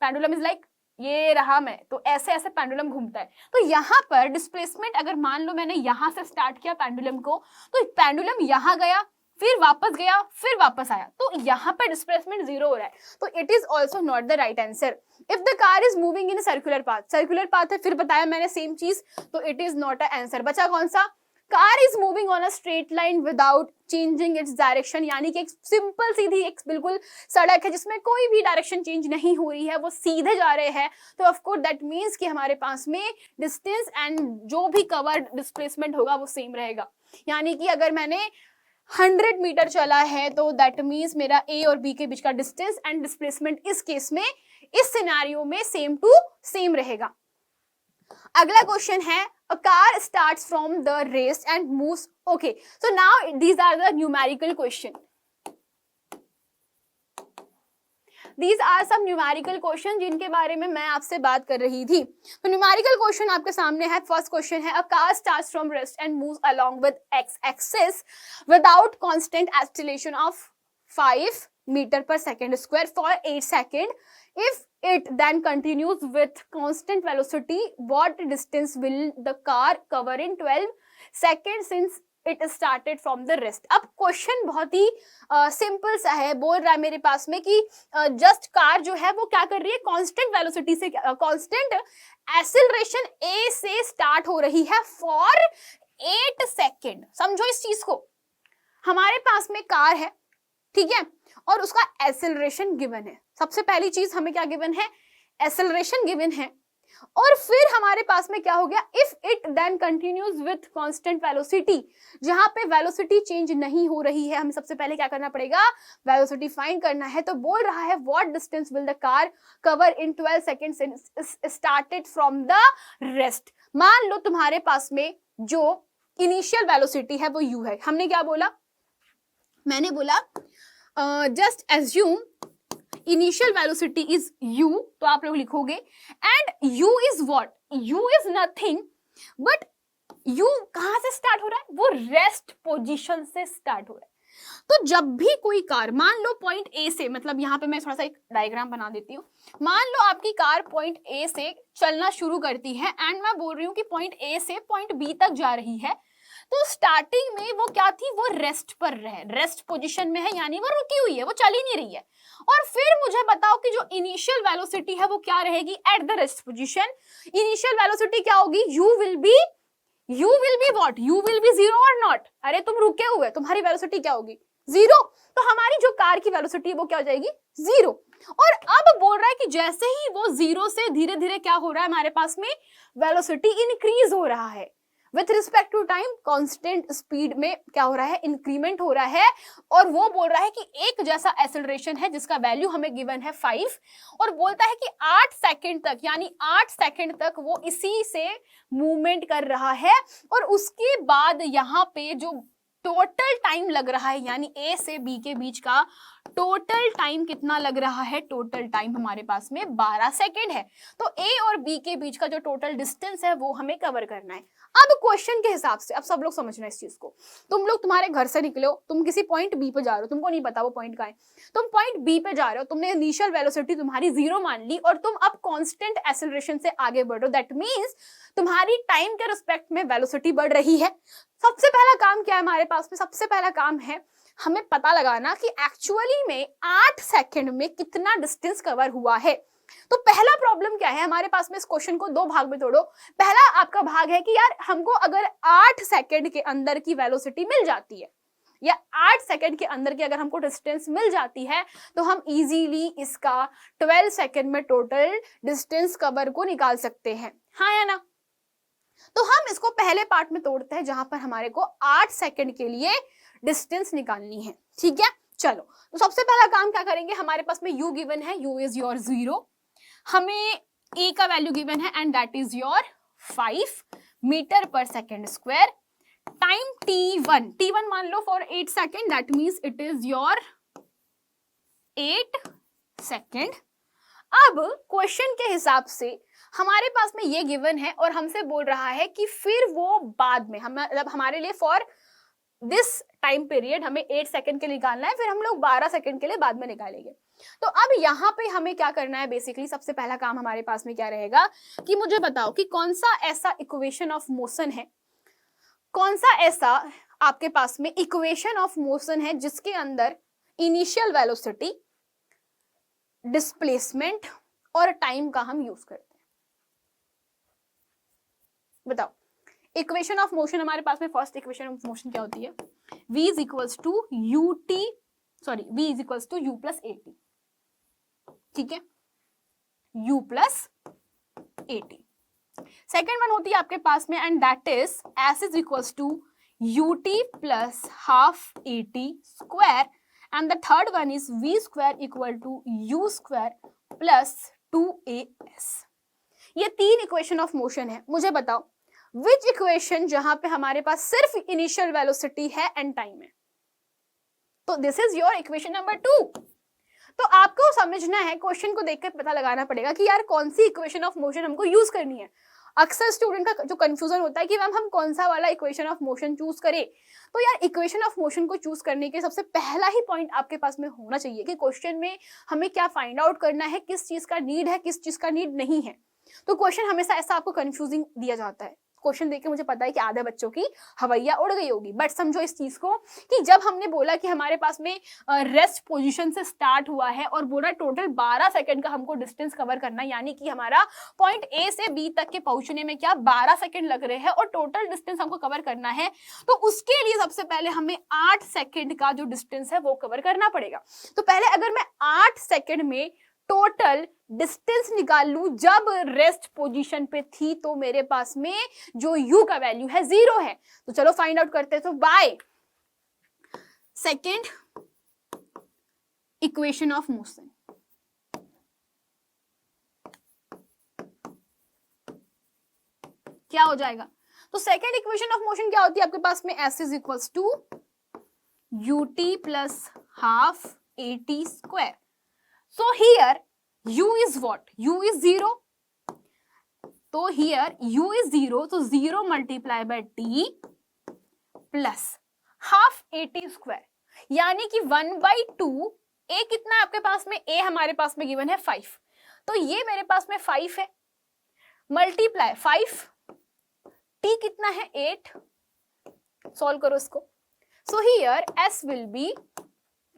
पेंडुलम इज लाइक ये रहा मैं, तो ऐसे ऐसे पेंडुलम घूमता है. तो यहाँ पर डिस्प्लेसमेंट अगर मान लो मैंने यहाँ से स्टार्ट किया पेंडुलम को, तो पेंडुलम यहाँ गया, फिर वापस गया, फिर वापस आया, तो यहाँ पर डिस्प्लेसमेंट जीरो हो रहा है, तो it is also not the right answer. If the car is moving in circular path, circular path है, फिर बताया मैंने सेम चीज, तो it is not a answer. बचा कौन सा? Car is moving on a straight line without changing its direction, यानी कि एक सिंपल सीधी एक बिल्कुल सड़क है जिसमें कोई भी डायरेक्शन चेंज नहीं हो रही है, वो सीधे जा रहे हैं, तो ऑफ कोर्स दैट मींस कि हमारे पास में डिस्टेंस एंड जो भी कवर्ड डिस्प्लेसमेंट होगा वो सेम रहेगा. यानी कि अगर मैंने 100 मीटर चला है तो दैट मींस मेरा ए और बी के बीच का डिस्टेंस एंड डिस्प्लेसमेंट इस केस में, इस सिनेरियो में सेम टू सेम रहेगा. अगला क्वेश्चन है a car starts from the rest and moves. Okay, so now these are the numerical question. These are some numerical question जिनके बारे में मैं आपसे बात कर रही थी. तो numerical question आपके सामने है. First question है a car starts from rest and moves along with x-axis without constant acceleration of 5 meter per second square for 8 seconds. If it then continues with constant velocity, what distance will the car cover in 12 seconds since it started from the rest? अब क्वेश्चन बहुत ही सिंपल सा है. बोल रहा है मेरे पास में कि जस्ट कार जो है वो क्या कर रही है, कांस्टेंट वेलोसिटी से, कांस्टेंट एक्सेलरेशन ए से स्टार्ट हो रही है फॉर 8 सेकेंड. समझो इस चीज को, हमारे पास में कार है, ठीक है, और उसका एक्सेलरेशन गिवन है. सबसे पहली चीज हमें क्या गिवन है? एक्सेलरेशन गिवन है. और फिर हमारे पास में क्या हो गया? If it then continues with constant velocity, जहां पे वेलोसिटी चेंज नहीं हो रही है, हमें सबसे पहले क्या करना पड़ेगा? वेलोसिटी फाइंड करना है. तो बोल रहा है what distance will the car cover in 12 seconds started from the rest. मान लो तुम्हारे पास में जो इनिशियल वेलोसिटी है वो u है. हमने क्या बोला? मैंने बोला just assume initial velocity is u, तो आप लोग लिखोगे and u is what? u is nothing but u कहां से स्टार्ट हो रहा है? वो रेस्ट पोजीशन से स्टार्ट हो रहा है. तो जब भी कोई कार, मान लो पॉइंट ए से, मतलब यहाँ पे मैं थोड़ा सा एक डायग्राम बना देती हूँ. मान लो आपकी कार पॉइंट ए से चलना शुरू करती है एंड मैं बोल रही हूँ कि पॉइंट ए से पॉइंट बी तक जा रही है, तो स्टार्टिंग में वो क्या थी? वो रेस्ट पर है, रेस्ट पोजीशन में है, यानी वो रुकी हुई है, वो चल ही नहीं रही है. और फिर मुझे बताओ कि जो इनिशियल वेलोसिटी है वो क्या रहेगी at the rest position? Initial velocity क्या होगी? u will be what? u will be 0 और नॉट. अरे तुम रुके हुए, तुम्हारी वेलोसिटी क्या होगी? 0. तो हमारी जो कार की वेलोसिटी है वो क्या हो जाएगी? 0. और अब बोल रहा है कि जैसे ही वो 0 से धीरे धीरे क्या हो रहा है, हमारे पास में वेलोसिटी इंक्रीज हो रहा है. With respect to time constant speed में क्या हो रहा है, इंक्रीमेंट हो रहा है, और वो बोल रहा है कि एक जैसा एक्सेलरेशन है जिसका वैल्यू हमें गिवन है 5, और बोलता है कि 8 सेकंड तक, यानी 8 सेकंड तक वो इसी से मूवमेंट कर रहा है, और उसके बाद यहाँ पे जो टोटल टाइम लग रहा है, यानी ए से बी के बीच का टोटल टाइम कितना लग रहा है, टोटल टाइम हमारे पास में 12 सेकेंड है। तो ए और बी के बीच का जो टोटल डिस्टेंस है वो हमें कवर करना है। अब क्वेश्चन के हिसाब से, अब सब लोग समझना इस चीज को, तुम्हारे घर से निकले हो, तुम किसी पॉइंट बी पे जा रहे हो, तुमको नहीं पता वो पॉइंट कहाँ है, तुम पॉइंट बी पे जा रहे हो, तुमने इनिशियल वेलोसिटी तुम्हारी 0 मान ली, और तुम अब कांस्टेंट एक्सेलरेशन से आगे बढ़ रहे हो, दैट मींस तुम्हारी टाइम के रिस्पेक्ट में वेलोसिटी बढ़ रही है। सबसे पहला काम क्या है हमारे पास में, सबसे पहला काम है हमें पता लगाना कि एक्चुअली में 8 सेकंड में कितना डिस्टेंस कवर हुआ है। तो पहला प्रॉब्लम क्या है हमारे पास में, इस क्वेश्चन को दो भाग में तोड़ो। पहला आपका भाग है कि यार हमको अगर 8 सेकंड के अंदर की वेलोसिटी मिल जाती है, या 8 सेकंड के अंदर की अगर हमको डिस्टेंस मिल जाती है, तो हम इजीली इसका 12 सेकंड में टोटल डिस्टेंस कवर को निकाल सकते हैं, हाँ या ना। तो हम इसको पहले पार्ट में तोड़ते हैं जहां पर हमारे को 8 सेकंड के लिए डिस्टेंस निकालनी है, ठीक है। चलो, तो सबसे पहला काम क्या करेंगे, हमारे पास में u गिवन है, u इज योर 0, हमें a का वैल्यू गिवन है and that is your 5 metre per second square, time t1 मान लो for 8 second, that means it is your 8 second. अब क्वेश्चन के हिसाब से हमारे पास में ये गिवन है और हमसे बोल रहा है कि फिर वो बाद में मतलब हमारे लिए फॉर दिस टाइम पीरियड हमें 8 सेकंड के लिए निकालना है, फिर हम लोग 12 सेकंड के लिए बाद में निकालेंगे। तो अब यहाँ पे हमें क्या करना है, बेसिकली सबसे पहला काम हमारे पास में क्या रहेगा कि मुझे बताओ कि कौन सा ऐसा इक्वेशन ऑफ मोशन है, कौन सा ऐसा आपके पास में इक्वेशन ऑफ मोशन है जिसके अंदर इनिशियल वेलोसिटी, डिस्प्लेसमेंट और टाइम का हम यूज करते हैं। बताओ, इक्वेशन ऑफ मोशन हमारे पास में फर्स्ट इक्वेशन ऑफ मोशन क्या होती है, v is equals to v is equals to u plus at, ठीक है, u plus at। Second one होती है आपके पास में and that is s is equals to ut plus half at square, and the third one is v square equal to u square plus 2as। ये तीन इक्वेशन ऑफ मोशन है। मुझे बताओ विच इक्वेशन जहां पे हमारे पास सिर्फ इनिशियल वेलोसिटी है एंड टाइम है, तो this is your equation number 2। तो आपको समझना है, क्वेश्चन को देखकर पता लगाना पड़ेगा कि यार कौन सी इक्वेशन ऑफ मोशन हमको यूज करनी है। अक्सर स्टूडेंट का जो कंफ्यूजन होता है कि मैम हम कौन सा वाला इक्वेशन ऑफ मोशन चूज करें, तो यार इक्वेशन ऑफ मोशन को चूज करने के सबसे पहला ही पॉइंट आपके पास में होना चाहिए कि क्वेश्चन में हमें क्या फाइंड आउट करना है, किस चीज का नीड है, किस चीज का नीड नहीं है। तो क्वेश्चन हमेशा ऐसा आपको कंफ्यूजिंग दिया जाता है। क्वेश्चन देख के मुझे पता है कि आधे बच्चों की हवैया उड़ गई होगी, बट समझो इस चीज को कि जब हमने बोला कि हमारे पास में रेस्ट पोजीशन से स्टार्ट हुआ है और बोला टोटल 12 सेकंड का हमको डिस्टेंस कवर करना, यानी कि हमारा पॉइंट ए से बी तक के पहुंचने में क्या 12 सेकंड लग रहे हैं और टोटल डिस्टेंस हमको कवर करना है, तो उसके लिए सबसे पहले हमें 8 सेकंड का जो डिस्टेंस है वो कवर करना पड़ेगा। तो पहले अगर मैं 8 सेकंड में टोटल डिस्टेंस निकाल लूं जब रेस्ट पोजीशन पे थी, तो मेरे पास में जो u का वैल्यू है 0 है। तो चलो फाइंड आउट करते हैं। तो by second equation of motion, क्या हो जाएगा, तो सेकेंड इक्वेशन ऑफ मोशन क्या होती है आपके पास में, s is equals to ut plus half at square. So here u is what? u is 0. तो here u is 0, तो 0 multiply by t plus half at square, यानी कि 1/2 a कितना है आपके पास में, a हमारे पास में गिवन है 5, तो ये मेरे पास में 5 है, मल्टीप्लाई 5, t कितना है 8, सॉल्व करो इसको। So here s will B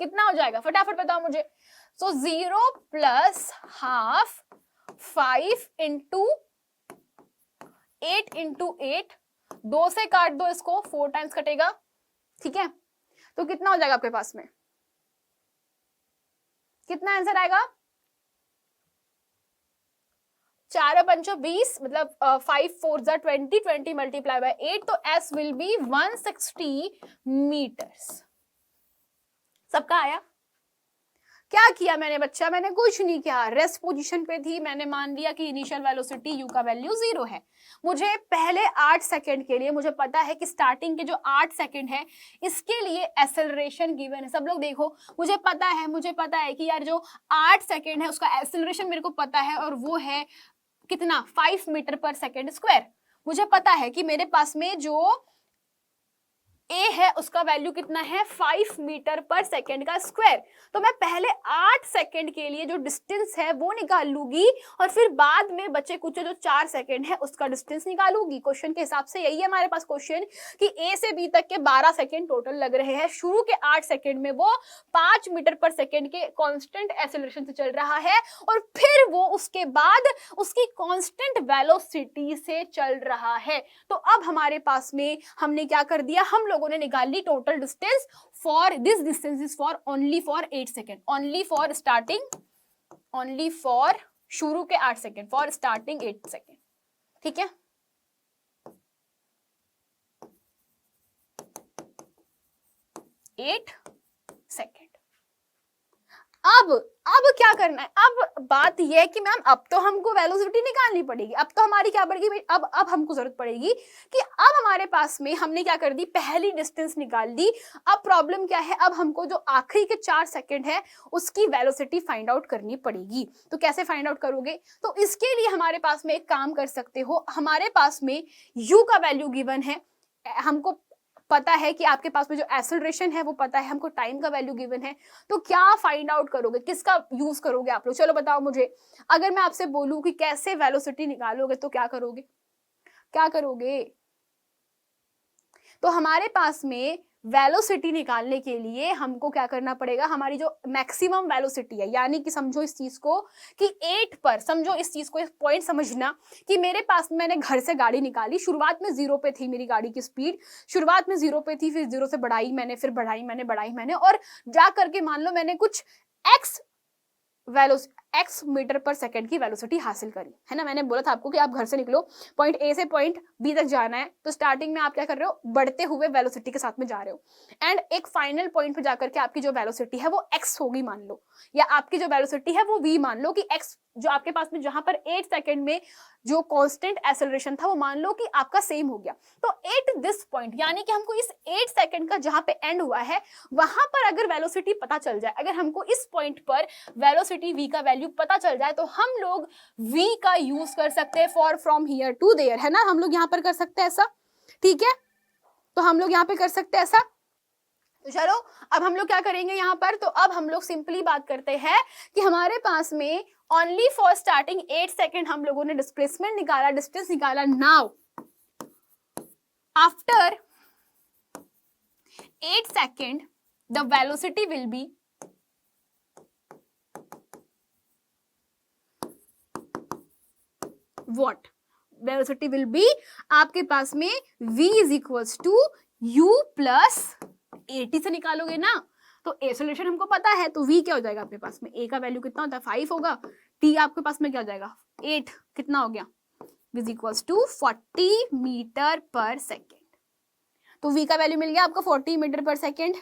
कितना हो जाएगा, फटाफट बताओ मुझे। So 0 plus half 5 into 8 into 8, 2 से काट दो इसको, 4 टाइम्स कटेगा, ठीक है। तो कितना हो जाएगा आपके पास में, कितना आंसर आएगा, 4 पंचो 20, मतलब 5 4 जा 20, 20 मल्टीप्लाई बाय 8, तो S विल बी 160 मीटर्स। सबका आया? क्या किया मैंने बच्चा? मैंने कुछ नहीं किया, रेस्ट पोजीशन पे थी, मैंने मान लिया कि इनिशियल वेलोसिटी u का वैल्यू 0 है। मुझे पहले 8 सेकंड के लिए मुझे पता है कि स्टार्टिंग के जो 8 सेकंड है इसके लिए एक्सेलरेशन गिवन है। सब लोग देखो, मुझे पता है कि यार जो 8 सेकंड है उसका एक्सेलरेशन मेरे को पता है, और वो है कितना, 5 मीटर पर सेकंड स्क्वायर। मुझे पता है कि मेरे पास में जो ए है उसका वैल्यू कितना है, 5 मीटर पर सेकेंड का स्क्वायर। तो मैं पहले 8 सेकेंड के लिए जो डिस्टेंस है वो निकाल लूंगी, और फिर बाद में बचे कुछ जो 4 सेकेंड है उसका डिस्टेंस निकालूंगी। क्वेश्चन के हिसाब से यही है हमारे पास क्वेश्चन कि ए से बी तक के 12 सेकेंड टोटल लग रहे हैं। शुरू के 8 सेकेंड में वो 5 मीटर पर सेकेंड के कांस्टेंट एक्सेलरेशन से चल रहा है, और फिर वो उसके बाद उसकी कांस्टेंट वेलोसिटी से चल रहा है। तो अब हमारे पास में हमने क्या कर दिया, हम लोगों ने निकाल ली total distance for this distance is for only for 8 second, only for starting, only for शुरू के 8 सेकेंड, फॉर स्टार्टिंग 8 सेकेंड। ठीक है, एट सेकेंड। अब क्या करना है? अब बात यह है कि मैम अब तो हमको वेलोसिटी निकालनी पड़ेगी। अब तो हमारी क्या पड़ेगी, अब हमको जरूरत पड़ेगी कि अब हमारे पास में हमने क्या कर दी, पहली डिस्टेंस निकाल दी। अब प्रॉब्लम क्या है, अब हमको जो आखिरी के 4 सेकंड है उसकी वेलोसिटी फाइंड आउट करनी पड़ेगी। तो कैसे फाइंड आउट करोगे? तो इसके लिए हमारे पास में एक काम कर सकते हो, हमारे पास में u का वैल्यू गिवन है, हमको पता है कि आपके पास में जो एक्सेलरेशन है वो पता है, हमको टाइम का वैल्यू गिवन है। तो क्या फाइंड आउट करोगे, किसका यूज करोगे आप लोग? चलो बताओ मुझे। अगर मैं आपसे बोलूं कि कैसे वेलोसिटी निकालोगे तो क्या करोगे, क्या करोगे? तो हमारे पास में वेलोसिटी निकालने के लिए हमको क्या करना पड़ेगा, हमारी जो मैक्सिमम वेलोसिटी है, यानी कि समझो इस चीज को कि 8 पर, समझो इस चीज को, इस पॉइंट समझना कि मेरे पास, मैंने घर से गाड़ी निकाली, शुरुआत में 0 पे थी मेरी गाड़ी की स्पीड, शुरुआत में 0 पे थी, फिर 0 से बढ़ाई मैंने, फिर बढ़ाई मैंने, और जा करके मान लो मैंने कुछ x मीटर पर सेकंड की वेलोसिटी हासिल करी, है ना। मैंने बोला था आपको कि आप घर से निकलो, पॉइंट ए से पॉइंट बी तक जाना है, तो स्टार्टिंग में आप क्या कर रहे हो, बढ़ते हुए वेलोसिटी के साथ में जा रहे हो, एंड एक फाइनल पॉइंट पे जाकर के आपकी जो वेलोसिटी है वो x होगी मान लो, या आपकी जो वेलोसिटी है वो v मान लो कि x जो आपके पास में जहां पर 8 सेकंड में जो कांस्टेंट एक्सेलरेशन था वो मान लो कि आपका सेम हो गया। तो एट दिस पॉइंट, यानी कि हमको इस 8 सेकंड का जहां पे एंड हुआ है वहां पर अगर वेलोसिटी पता चल जाए, अगर हमको इस पॉइंट पर वेलोसिटी v का वैल्यू पता चल जाए, तो हम लोग v का यूज कर सकते हैं for from here to there, है ना। हम लोग यहाँ पर कर सकते हैं ऐसा, ठीक है, तो हम लोग यहाँ पे कर सकते हैं ऐसा। तो चलो अब हम लोग क्या करेंगे यहाँ पर, तो अब हम लोग सिंपली बात करते हैं कि हमारे पास में ओनली फॉर स्टार्टिंग 8 सेकेंड हम लोगों ने डिस्प्लेसमेंट निकाला, डिस्टेंस निकाला। Now after 8 second the velocity will be what, velocity will be आपके पास में v is equals to u plus 80 से निकालोगे ना, तो एक्सेलरेशन हमको पता है, तो v क्या हो जाएगा आपके पास में, a का वैल्यू कितना होता है 5 होगा, t आपके पास में क्या हो जाएगा 8, कितना हो गया is equals to 40 metre per second. तो v का वैल्यू मिल गया आपको 40 मीटर पर सेकेंड।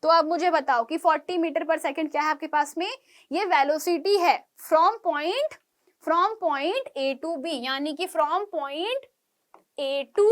तो अब मुझे बताओ कि 40 मीटर पर सेकेंड क्या है आपके पास में, ये वेलोसिटी है from point A to B, यानी कि from point A to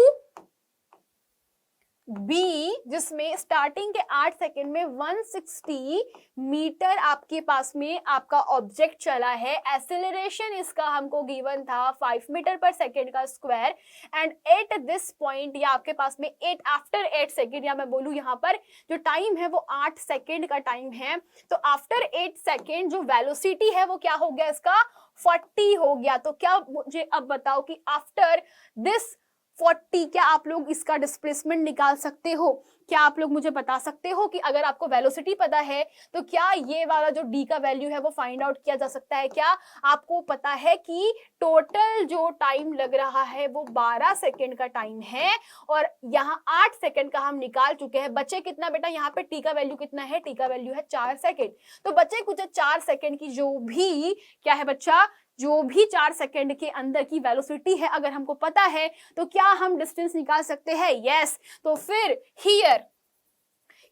B, जिसमें स्टार्टिंग के 8 सेकेंड में 160 मीटर आपके पास में आपका ऑब्जेक्ट चला है। एक्सेलरेशन इसका हमको गिवन था 5 मीटर पर सेकेंड का square, and at this point, या आपके पास में 8 आफ्टर 8 सेकेंड, या मैं बोलूं यहाँ पर जो टाइम है वो 8 सेकेंड का टाइम है। तो आफ्टर 8 सेकेंड जो वेलोसिटी है वो क्या हो गया, इसका 40 हो गया। तो क्या मुझे अब बताओ कि आफ्टर दिस 40 क्या आप लोग इसका डिस्प्लेसमेंट निकाल सकते हो? क्या आप लोग मुझे बता सकते हो कि अगर आपको वेलोसिटी पता है तो क्या ये वाला जो d का वैल्यू है वो फाइंड आउट किया जा सकता है? क्या आपको पता है कि टोटल जो टाइम लग रहा है वो 12 सेकेंड का टाइम है, और यहाँ 8 सेकेंड का हम निकाल चुके हैं। बचे कितना बेटा, यहाँ पे t का वैल्यू कितना है, t का वैल्यू है 4 सेकेंड। तो बचे कुछ 4 सेकेंड की जो भी क्या है बच्चा, जो भी 4 सेकंड के अंदर की वेलोसिटी है अगर हमको पता है तो क्या हम डिस्टेंस निकाल सकते हैं? यस। तो फिर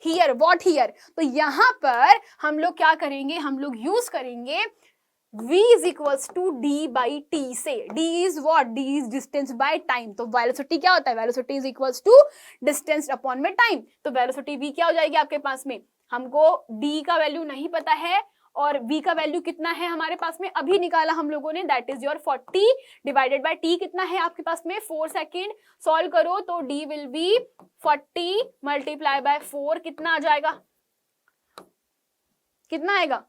हियर व्हाट हियर, तो यहां पर हम लोग क्या करेंगे, हम लोग यूज करेंगे v is equals to d by t से। d is what? d is distance by time। तो वेलोसिटी क्या होता है? Velocity is equals to distance upon में टाइम। तो वेलोसिटी v क्या हो जाएगी आपके पास में? हमको d का वैल्यू नहीं पता है और v का वैल्यू कितना है हमारे पास में, अभी निकाला हम लोगों ने, that is your 40 divided by t कितना है आपके पास में? 4 सेकेंड। सॉल्व करो तो d will be 40 multiply by 4, कितना आ जाएगा? कितना आएगा?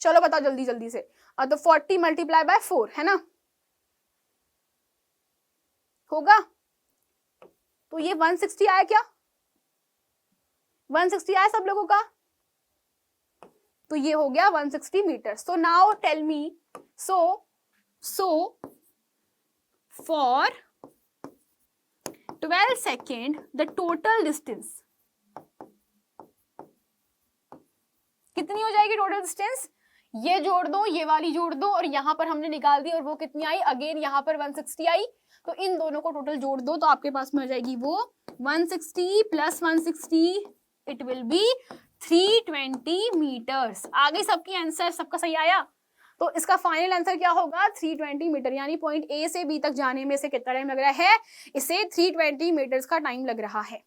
चलो बताओ जल्दी जल्दी से। तो 40 मल्टीप्लाई बाय 4 है ना, होगा? तो ये 160 आया क्या? 160 आया सब लोगों का? तो ये हो गया 160 meter. So now tell me, so for 12 second the total distance कितनी हो जाएगी? टोटल डिस्टेंस ये जोड़ दो, ये वाली जोड़ दो और यहां पर हमने निकाल दी और वो कितनी आई? अगेन यहां पर 160 आई। तो इन दोनों को टोटल जोड़ दो तो आपके पास में आ जाएगी वो 160 plus 160, it will be 320 metres. आ गई सबकी आंसर? सबका सही आया? तो इसका फाइनल आंसर क्या होगा? 320 मीटर, यानी पॉइंट ए से बी तक जाने में से कितना टाइम लग रहा है? इसे 320 मीटर्स का टाइम लग रहा है।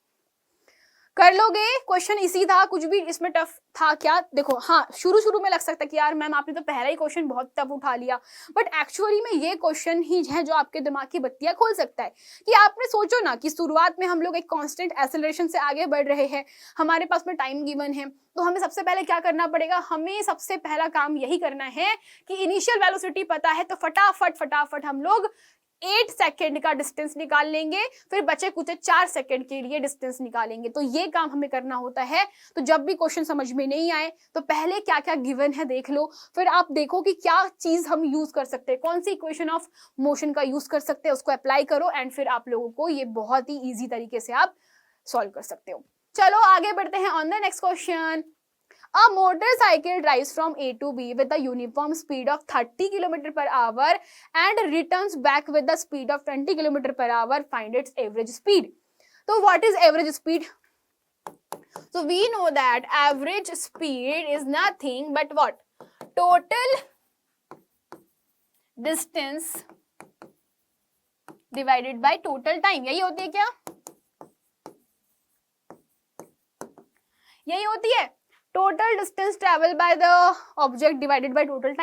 कर लोगे? क्वेश्चन इसी था, कुछ भी इसमें टफ था क्या? देखो हाँ, शुरू में लग सकता है कि यार मैम आपने तो पहला ही क्वेश्चन बहुत टफ उठा लिया, बट एक्चुअली में ये क्वेश्चन ही है जो आपके दिमाग की बत्तियां खोल सकता है। कि आपने सोचो ना कि शुरुआत में हम लोग एक कांस्टेंट एक्सेलरेशन से आगे बढ़ रहे हैं, हमारे पास में टाइम गिवन है, तो हमें सबसे पहले क्या करना पड़ेगा? हमें सबसे पहला काम यही करना है कि इनिशियल वेलोसिटी पता है तो फटाफट हम लोग 8 सेकेंड का डिस्टेंस निकाल लेंगे, फिर बचे कुछ 4 सेकेंड के लिए डिस्टेंस निकालेंगे। तो ये काम हमें करना होता है। तो जब भी क्वेश्चन समझ में नहीं आए तो पहले क्या क्या गिवन है देख लो, फिर आप देखो कि क्या चीज हम यूज कर सकते हैं, कौन सी इक्वेशन ऑफ मोशन का यूज कर सकते हैं, उसको अप्लाई करो एंड फिर आप लोगों को ये बहुत ही ईजी तरीके से आप सॉल्व कर सकते हो। चलो आगे बढ़ते हैं on the next question. A motorcycle drives from A to B with a uniform speed of 30 km per hour and returns back with the speed of 20 km per hour. Find its average speed. So what is average speed? So we know that average speed is nothing but what? Total distance divided by total time. यही होती है क्या? यही होती है total distance travel by the object divided by total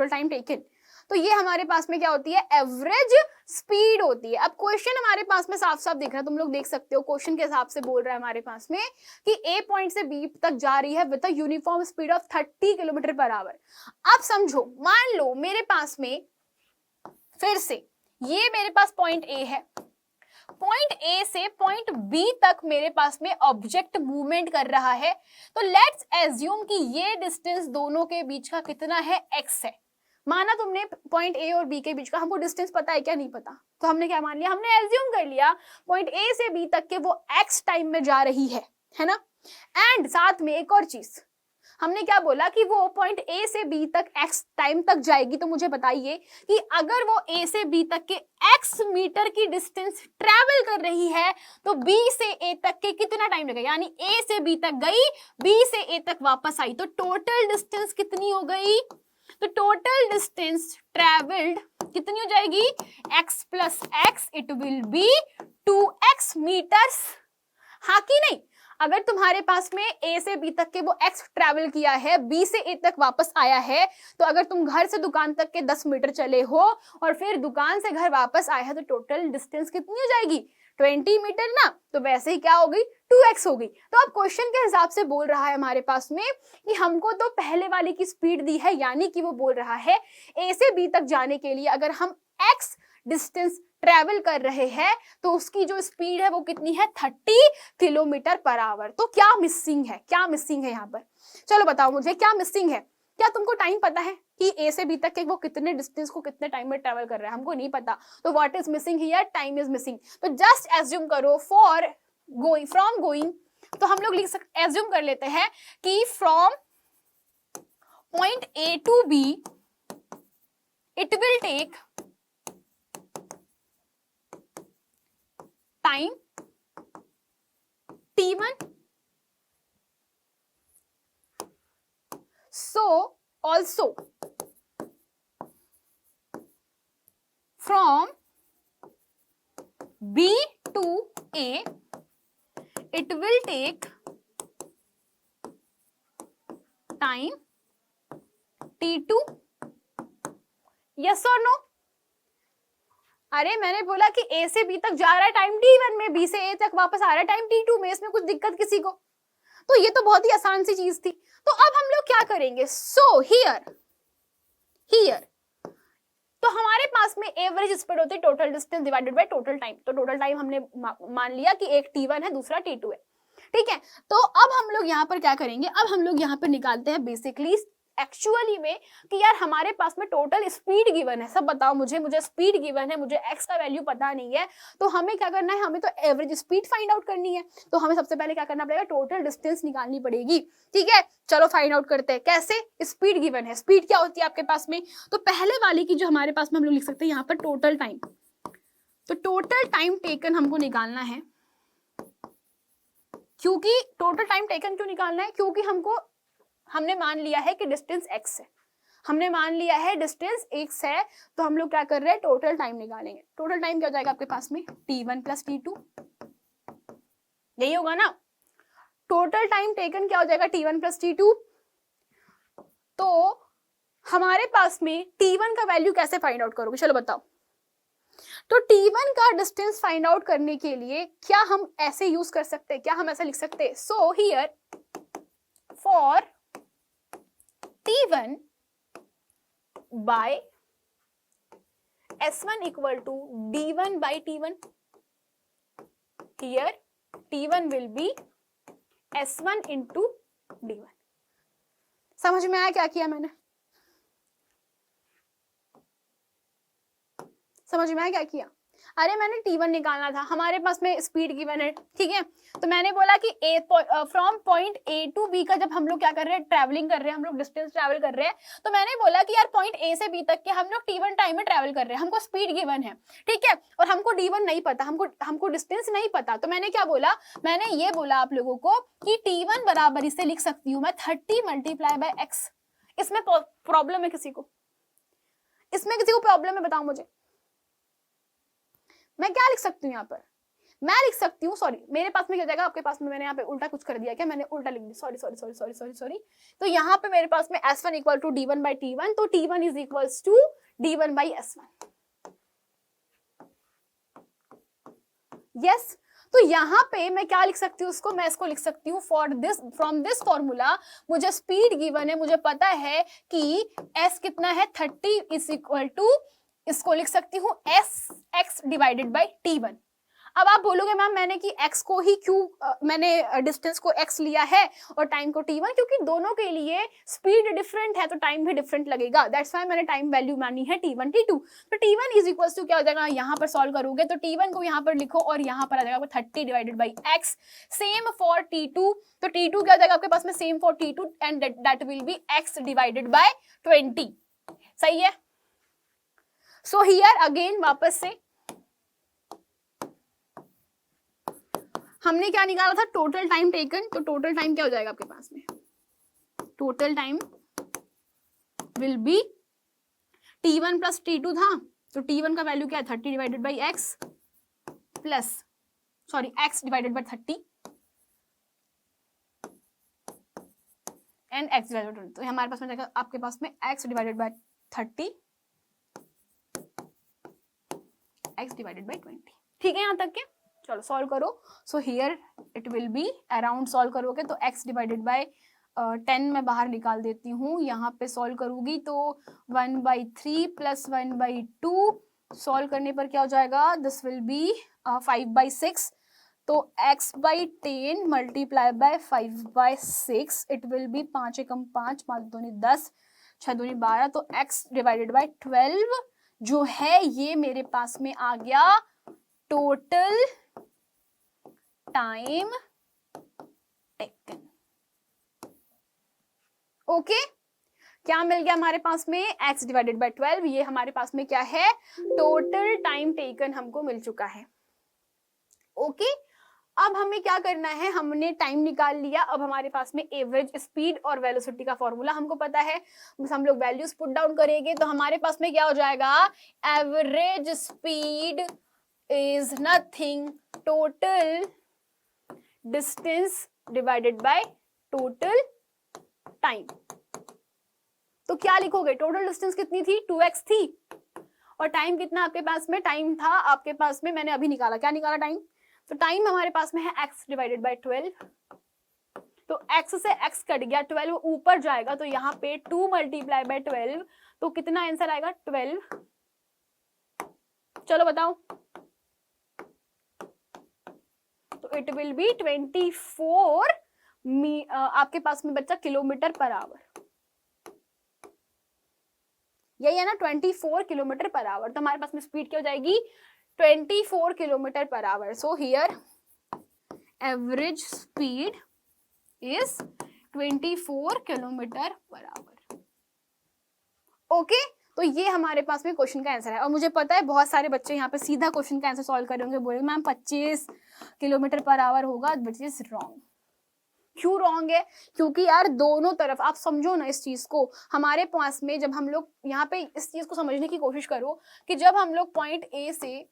time taken. तो ये हमारे पास में क्या होती है? एवरेज स्पीड होती है। अब क्वेश्चन हमारे पास में साफ साफ दिख रहा है, तुम लोग देख सकते हो क्वेश्चन के हिसाब से बोल रहा है हमारे पास में कि ए पॉइंट से बी तक जा रही है with a uniform speed of 30 kilometre per hour. अब समझो, मान लो मेरे पास में फिर से ये मेरे पास पॉइंट ए है, पॉइंट ए से पॉइंट बी तक मेरे पास में ऑब्जेक्ट मूवमेंट कर रहा है। तो लेट्स एज्यूम कि ये डिस्टेंस दोनों के बीच का कितना है? x है। माना तुमने पॉइंट ए और बी के बीच का हमको डिस्टेंस पता है क्या? नहीं पता। तो हमने क्या मान लिया? हमने एज्यूम कर लिया पॉइंट ए से बी तक के वो x टाइम में जा रही है ना। एंड साथ में एक और चीज हमने क्या बोला कि वो पॉइंट ए से बी तक x टाइम तक जाएगी। तो मुझे बताइए कि अगर वो ए से बी तक के x मीटर की डिस्टेंस ट्रैवल कर रही है तो b से a तक के कितना टाइम लगेगा? यानी a से b तक गई, b से a तक वापस आई, तो टोटल डिस्टेंस कितनी हो गई? तो टोटल डिस्टेंस ट्रैवल्ड कितनी हो जाएगी? x plus x, it will be 2x meters. हाँ कि नहीं? अगर तुम्हारे पास में A से B तक के वो x ट्रैवल किया है, B से A तक वापस आया है, तो अगर तुम घर से दुकान तक के 10 मीटर चले हो और फिर दुकान से घर वापस आए हैं तो टोटल डिस्टेंस कितनी हो जाएगी? 20 मीटर ना। तो वैसे ही क्या हो गई? 2x हो गई। तो अब क्वेश्चन के हिसाब से बोल रहा है हमारे पास में कि हमको तो पहले वाले की स्पीड दी है, यानी कि वो बोल रहा है A से B तक जाने के लिए अगर हम x डिस्टेंस ट्रैवल कर रहे हैं तो उसकी जो स्पीड है वो कितनी है? 30 किलोमीटर पर आवर। तो क्या मिसिंग है? क्या मिसिंग है यहाँ पर? चलो बताओ मुझे क्या मिसिंग है। क्या तुमको टाइम पता है कि ए से बी तक के वो कितने डिस्टेंस को कितने टाइम में ट्रैवल कर रहा है? हमको नहीं पता। तो what is missing here? Time is missing. तो जस्ट एज्यूम करो फॉर फ्रॉम गोइंग, तो हम लोग लिख सकते, एज्यूम कर लेते हैं कि from point A to B it will take time t1, so also from B to A it will take time t2, yes or no? अरे मैंने बोला कि A से B तक जा रहा है टाइम t1 में, B से A तक वापस आ रहा है टाइम t2 में, इसमें कुछ दिक्कत किसी को? तो ये तो बहुत ही आसान सी चीज थी। तो अब हम लोग क्या करेंगे, सो हियर तो हमारे पास में एवरेज स्पीड होती है total distance divided by total time. तो टोटल टाइम हमने मान लिया कि एक t1 है दूसरा t2 है, ठीक है। तो अब हम लोग यहाँ पर क्या करेंगे, अब हम लोग यहाँ पर निकालते हैं बेसिकली एक्चुअली में कि यार हमारे पास में टोटल स्पीड गिवन है, सब बताओ मुझे स्पीड गिवन है, मुझे x का वैल्यू पता नहीं है, तो हमें क्या करना है, हमें तो एवरेज स्पीड फाइंड आउट करनी है। तो हमें सबसे पहले क्या करना पड़ेगा, टोटल डिस्टेंस निकालनी पड़ेगी, ठीक है। चलो फाइंड आउट करते हैं, कैसे, स्पीड गिवन है, स्पीड क्या होती है आपके पास में, तो पहले वाली की जो हमारे पास में हम लोग लिख सकते हैं यहाँ पर टोटल टाइम, तो टोटल टाइम टेकन हमको निकालना है। क्योंकि टोटल टाइम टेकन क्यों निकालना है, क्योंकि हमने मान लिया है कि डिस्टेंस x है, हमने मान लिया है डिस्टेंस x है, तो हम लोग क्या कर रहे हैं, टोटल टाइम निकालेंगे। टोटल टाइम क्या हो जाएगा आपके पास में, t1 प्लस t2, यही होगा ना। टोटल टाइम टेकन क्या हो जाएगा, t1 प्लस t2। तो हमारे पास में t1 का वैल्यू कैसे फाइंड आउट करोगे, चलो बताओ। तो t1 का डिस्टेंस फाइंड आउट करने के लिए क्या हम ऐसे यूज कर सकते हैं, क्या हम ऐसे लिख सकते हैं, so here for t1 by s1 equal to d1 by t1, here t1 will be s1 into d1। समझ में आया क्या किया मैंने, समझ में आया क्या किया? अरे मैंने t1 निकालना था, हमारे पास में स्पीड गिवन है, ठीक है। तो मैंने बोला कि from point A to B का जब हम लोग क्या कर रहे हैं, ट्रैवलिंग कर रहे हैं, हम लोग डिस्टेंस ट्रैवल कर रहे हैं, तो मैंने बोला कि यार पॉइंट A से B तक के हम लोग t1 टाइम में ट्रैवल कर रहे हैं, हमको स्पीड गिवन है, ठीक है, और हमको d1 नहीं पता, हमको डिस्टेंस नहीं पता। तो मैंने क्या बोला, मैंने ये बोला आप लोगों को कि t1 बराबर इसे लिख सकती हूँ मैं 30 मल्टीप्लाई बाय x। इसमें प्रॉब्लम है किसी को, इसमें किसी को प्रॉब्लम है, बताओ मुझे। मैं क्या लिख सकती हूँ यहाँ पर, मैं लिख सकती हूँ, सॉरी मेरे पास में क्या हो जाएगा, आपके पास में मैंने यहाँ पे उल्टा कुछ कर दिया क्या, मैंने उल्टा लिख दिया, सॉरी। तो यहाँ पे मेरे पास में s1 equal to d1 by t1, तो t1 is equals to d1 by s1, yes. तो यहाँ पे मैं क्या लिख सकती हूँ उसको, मैं इसको लिख सकती हूँ फ्रॉम दिस फॉर्मूला मुझे स्पीड गिवन है, मुझे पता है कि s कितना है 30 इज इक्वल टू, इसको लिख सकती हूँ x डिवाइडेड बाई t1। अब आप बोलोगे मैम मैंने कि x को ही क्यों, मैंने डिस्टेंस को x लिया है और टाइम को t1, क्योंकि दोनों के लिए स्पीड डिफरेंट है तो टाइम भी डिफरेंट लगेगा, दैट्स व्हाई मैंने टाइम वैल्यू मानी है t1 t2। तो t1 इज इक्वल टू क्या हो जाएगा, यहाँ पर सॉल्व करोगे तो t1 को यहाँ पर लिखो और यहाँ पर आ जाएगा 30 divided by x। Same for t2, तो t2 क्या हो जाएगा आपके पास में, same for t2 and that will be x divided by 20, सही है। सो हियर अगेन वापस से हमने क्या निकाला था, टोटल टाइम टेकन। तो टोटल टाइम क्या हो जाएगा आपके पास में, total time will be t1 plus t2 था, तो t1 का वैल्यू क्या है 30 divided by x plus x divided by 30 and x divided by 20। तो हमारे पास में जाएगा आपके पास में x divided by 30 x divided by 20, ठीक है यहाँ तक के। चलो सॉल्व करो, so here it will be around, solve करोगे तो x डिवाइडेड बाय 10 मैं बाहर निकाल देती हूँ, यहाँ पे सॉल्व करूंगी तो 1/3 प्लस 1/2, सॉल्व करने पर क्या हो जाएगा, दिस विल बी 5/6, तो x/10 multiply by 5/6 it will B 5 एकम 5, 5 दूनी 10, 6 दूनी 12, तो x डिवाइडेड बाय 12 जो है ये मेरे पास में आ गया टोटल टाइम टेकन। ओके, क्या मिल गया हमारे पास में, x डिवाइडेड बाय 12, ये हमारे पास में क्या है, टोटल टाइम टेकन हमको मिल चुका है। ओके, अब हमें क्या करना है, हमने टाइम निकाल लिया, अब हमारे पास में एवरेज स्पीड और वेलोसिटी का फॉर्मूला हमको पता है, बस हम लोग वैल्यूज पुट डाउन करेंगे तो हमारे पास में क्या हो जाएगा, average speed is nothing total distance divided by total time. तो क्या लिखोगे, टोटल डिस्टेंस कितनी थी, 2x थी, और टाइम कितना आपके पास में, टाइम था आपके पास में, मैंने अभी निकाला, क्या निकाला टाइम, तो टाइम हमारे पास में है x डिवाइडेड बाय 12, तो x से x कट गया, 12 ऊपर जाएगा तो यहाँ पे 2 मल्टीप्लाई बाय 12, तो कितना आंसर आएगा 12, चलो बताओ, तो इट विल बी 24 आपके पास में बच्चा किलोमीटर पर आवर, यही है ना 24 किलोमीटर पर आवर, तो हमारे पास में स्पीड क्या हो जाएगी 24 kilometre per hour. So here average speed is 24 kilometre per hour. Okay, तो ये हमारे पास में क्वेश्चन का आंसर है, और मुझे पता है बहुत सारे बच्चे यहाँ पे सीधा क्वेश्चन का आंसर सॉल्व कर रहे होंगे, बोलेंगे मैम 25 किलोमीटर पर आवर होगा, विच इज रॉन्ग। क्यों रॉन्ग है, क्योंकि यार दोनों तरफ आप समझो ना इस चीज को, हमारे पास में जब हम लोग यहाँ पे इस चीज को समझने की कोशिश करो कि जब हम लोग पॉइंट ए से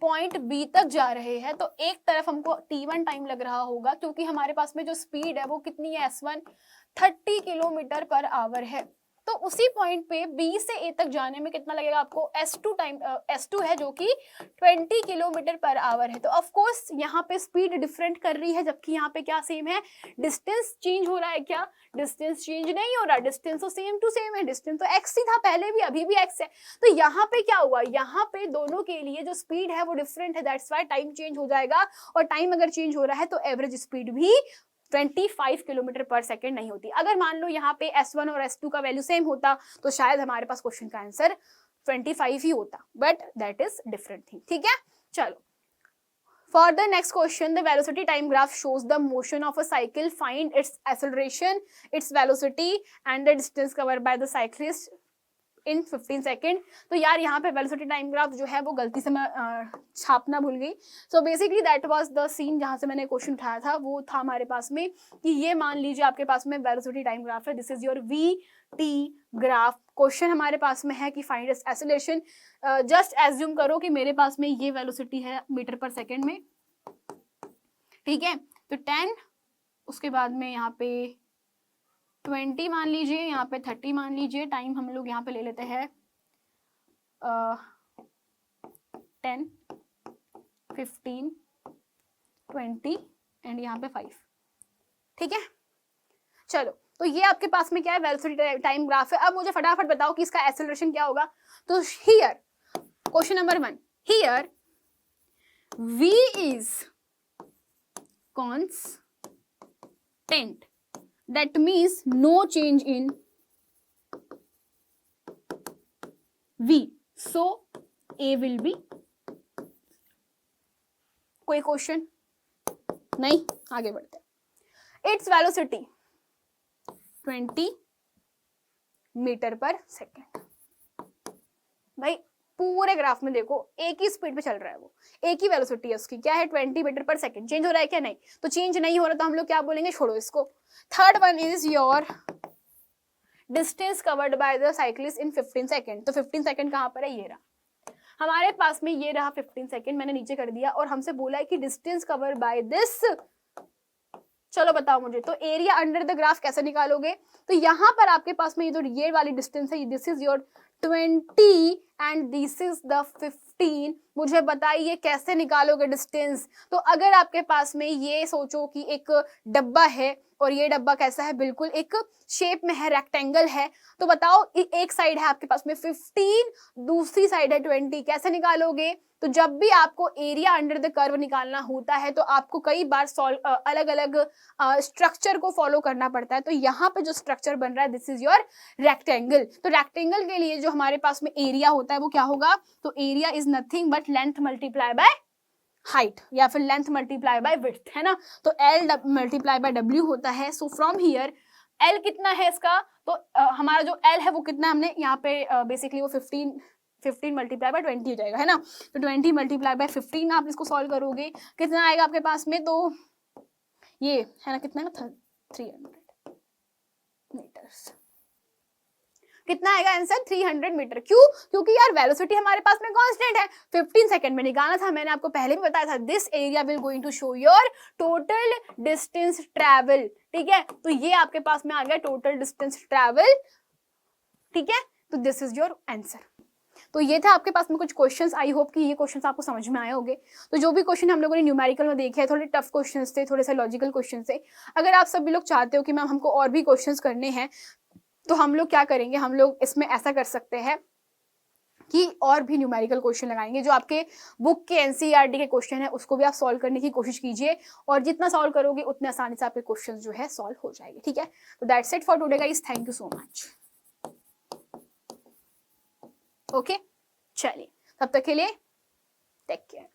पॉइंट बी तक जा रहे हैं तो एक तरफ हमको t1 टाइम लग रहा होगा, क्योंकि हमारे पास में जो स्पीड है वो कितनी है, s1 30 किलोमीटर पर आवर है, तो उसी पॉइंट पे B से A तक जाने में कितना लगेगा आपको, S2 टाइम, S2 है जो कि 20 किलोमीटर पर आवर है। तो ऑफ कोर्स यहाँ पे स्पीड डिफरेंट कर रही है, जबकि यहाँ पे क्या सेम है, डिस्टेंस चेंज हो रहा है, क्या डिस्टेंस चेंज नहीं हो रहा, डिस्टेंस तो सेम टू सेम है, डिस्टेंस तो x ही था पहले भी, अभी भी x है, तो यहाँ पे क्या हुआ, यहाँ पे दोनों के लिए जो स्पीड है वो डिफरेंट है, दैट्स व्हाई टाइम चेंज हो जाएगा, और टाइम अगर चेंज हो रहा है तो एवरेज स्पीड भी 25 किलोमीटर पर सेकेंड नहीं होती। अगर मान लो यहाँ पे S1 और S2 का वैल्यू सेम होता तो शायद हमारे पास क्वेश्चन का आंसर 25 ही होता, but that is different thing. ठीक है, चलो for the next question, the velocity time graph shows the motion of a cycle, find its acceleration, its velocity and the distance covered by the cyclist in 15 second. तो यार यहाँ पे वेलोसिटी टाइम ग्राफ जो है वो गलती से मैं छापना भूल गई। So basically that was the scene जहाँ से मैंने क्वेश्चन उठाया था, वो था हमारे पास में कि ये मान लीजिए आपके पास में वेलोसिटी टाइम ग्राफ है, this is your V graph. Question हमारे पास में है कि find its acceleration. Just assume करो कि मेरे पास में ये वेलोसिटी है मीटर पर सेकेंड में, ठीक है, तो 10, उसके बाद में यहाँ पे 20 मान लीजिए, यहाँ पे 30 मान लीजिए, टाइम हम लोग यहाँ पे ले लेते हैं 10, 15, 20 एंड यहाँ पे 5। ठीक है, चलो तो ये आपके पास में क्या है, वेलोसिटी टाइम ग्राफ है। अब मुझे फटाफट बताओ कि इसका एक्सेलरेशन क्या होगा। तो here question number 1, here v is constant, that means no change in v, so a will be। कोई क्वेश्चन नहीं, आगे बढ़ते हैं। Its velocity 20 metre per second. भाई पूरे ग्राफ में देखो एक ही स्पीड पे चल रहा है, वो एक ही वेलोसिटी है उसकी, क्या है 20 मीटर पर सेकेंड। चेंज हो रहा है क्या, नहीं, तो चेंज नहीं हो रहा तो हम लोग क्या बोलेंगे, छोड़ो इसको। Third one is your distance covered by the cyclist in 15 second. तो 15 सेकेंड कहां पर है, ये रहा हमारे पास में, ये रहा 15 सेकेंड, मैंने नीचे कर दिया, और हमसे बोला है कि डिस्टेंस कवर बाय दिस। चलो बताओ मुझे, तो एरिया अंडर द ग्राफ कैसे निकालोगे। तो यहाँ पर आपके पास में ये वाली डिस्टेंस है, this is your 20 and this is the 15। मुझे बताइए कैसे निकालोगे डिस्टेंस। तो अगर आपके पास में ये सोचो कि एक डब्बा है और ये डब्बा कैसा है, बिल्कुल एक शेप में है, रेक्टेंगल है, तो बताओ एक साइड है आपके पास में 15, दूसरी साइड है 20, कैसे निकालोगे। तो जब भी आपको एरिया अंडर द कर्व निकालना होता है तो आपको कई बार अलग अलग स्ट्रक्चर को फॉलो करना पड़ता है। तो यहाँ पे जो स्ट्रक्चर बन रहा है, दिस इज योर रेक्टेंगल। तो रेक्टेंगल के लिए जो हमारे पास में एरिया होता है वो क्या होगा, तो area is nothing but length multiply by height, या फिर लेंथ मल्टीप्लाई बाय विड्थ, है ना। तो L मल्टीप्लाई बाय W होता है। सो फ्रॉम हियर एल कितना है इसका, तो हमारा जो एल है वो कितना, हमने यहाँ पे बेसिकली वो 15 मल्टीप्लाई बाय 20 हो जाएगा, है ना। तो 20 मल्टीप्लाई बाय 15 आप इसको सॉल्व करोगे, कितना आएगा आपके पास में, तो ये है ना, कितना है, 300 मीटर्स। कितना आएगा आंसर, 300 मीटर। क्यों, क्योंकि यार वेलोसिटी हमारे पास में कांस्टेंट है, 15 सेकंड में निकालना था, मैंने आपको पहले भी बताया था। This area will going to show your total distance travel, ठीक है। तो ये आपके पास में आ गया टोटल डिस्टेंस ट्रैवल, ठीक है। तो दिस इज योर आंसर। तो ये था आपके पास में कुछ क्वेश्चंस, आई होप कि ये क्वेश्चंस आपको समझ में आए होंगे। तो जो भी क्वेश्चन हम लोगों ने न्यूमेरिकल में देखे हैं, थोड़े टफ क्वेश्चंस थे, थोड़े से लॉजिकल क्वेश्चंस थे। अगर आप सभी लोग चाहते हो कि मैम हमको और भी क्वेश्चंस करने हैं, तो हम लोग क्या करेंगे, हम लोग इसमें ऐसा कर सकते हैं कि और भी न्यूमेरिकल क्वेश्चन लगाएंगे। जो आपके बुक के एनसीईआरटी के क्वेश्चन है उसको भी आप सॉल्व करने की कोशिश कीजिए, और जितना सॉल्व करोगे उतने आसानी से आपके क्वेश्चन जो है सॉल्व हो जाएंगे, ठीक है। तो that's it for today guys, thank you so much. Okay, चलिए तब तक के लिए टेक केयर।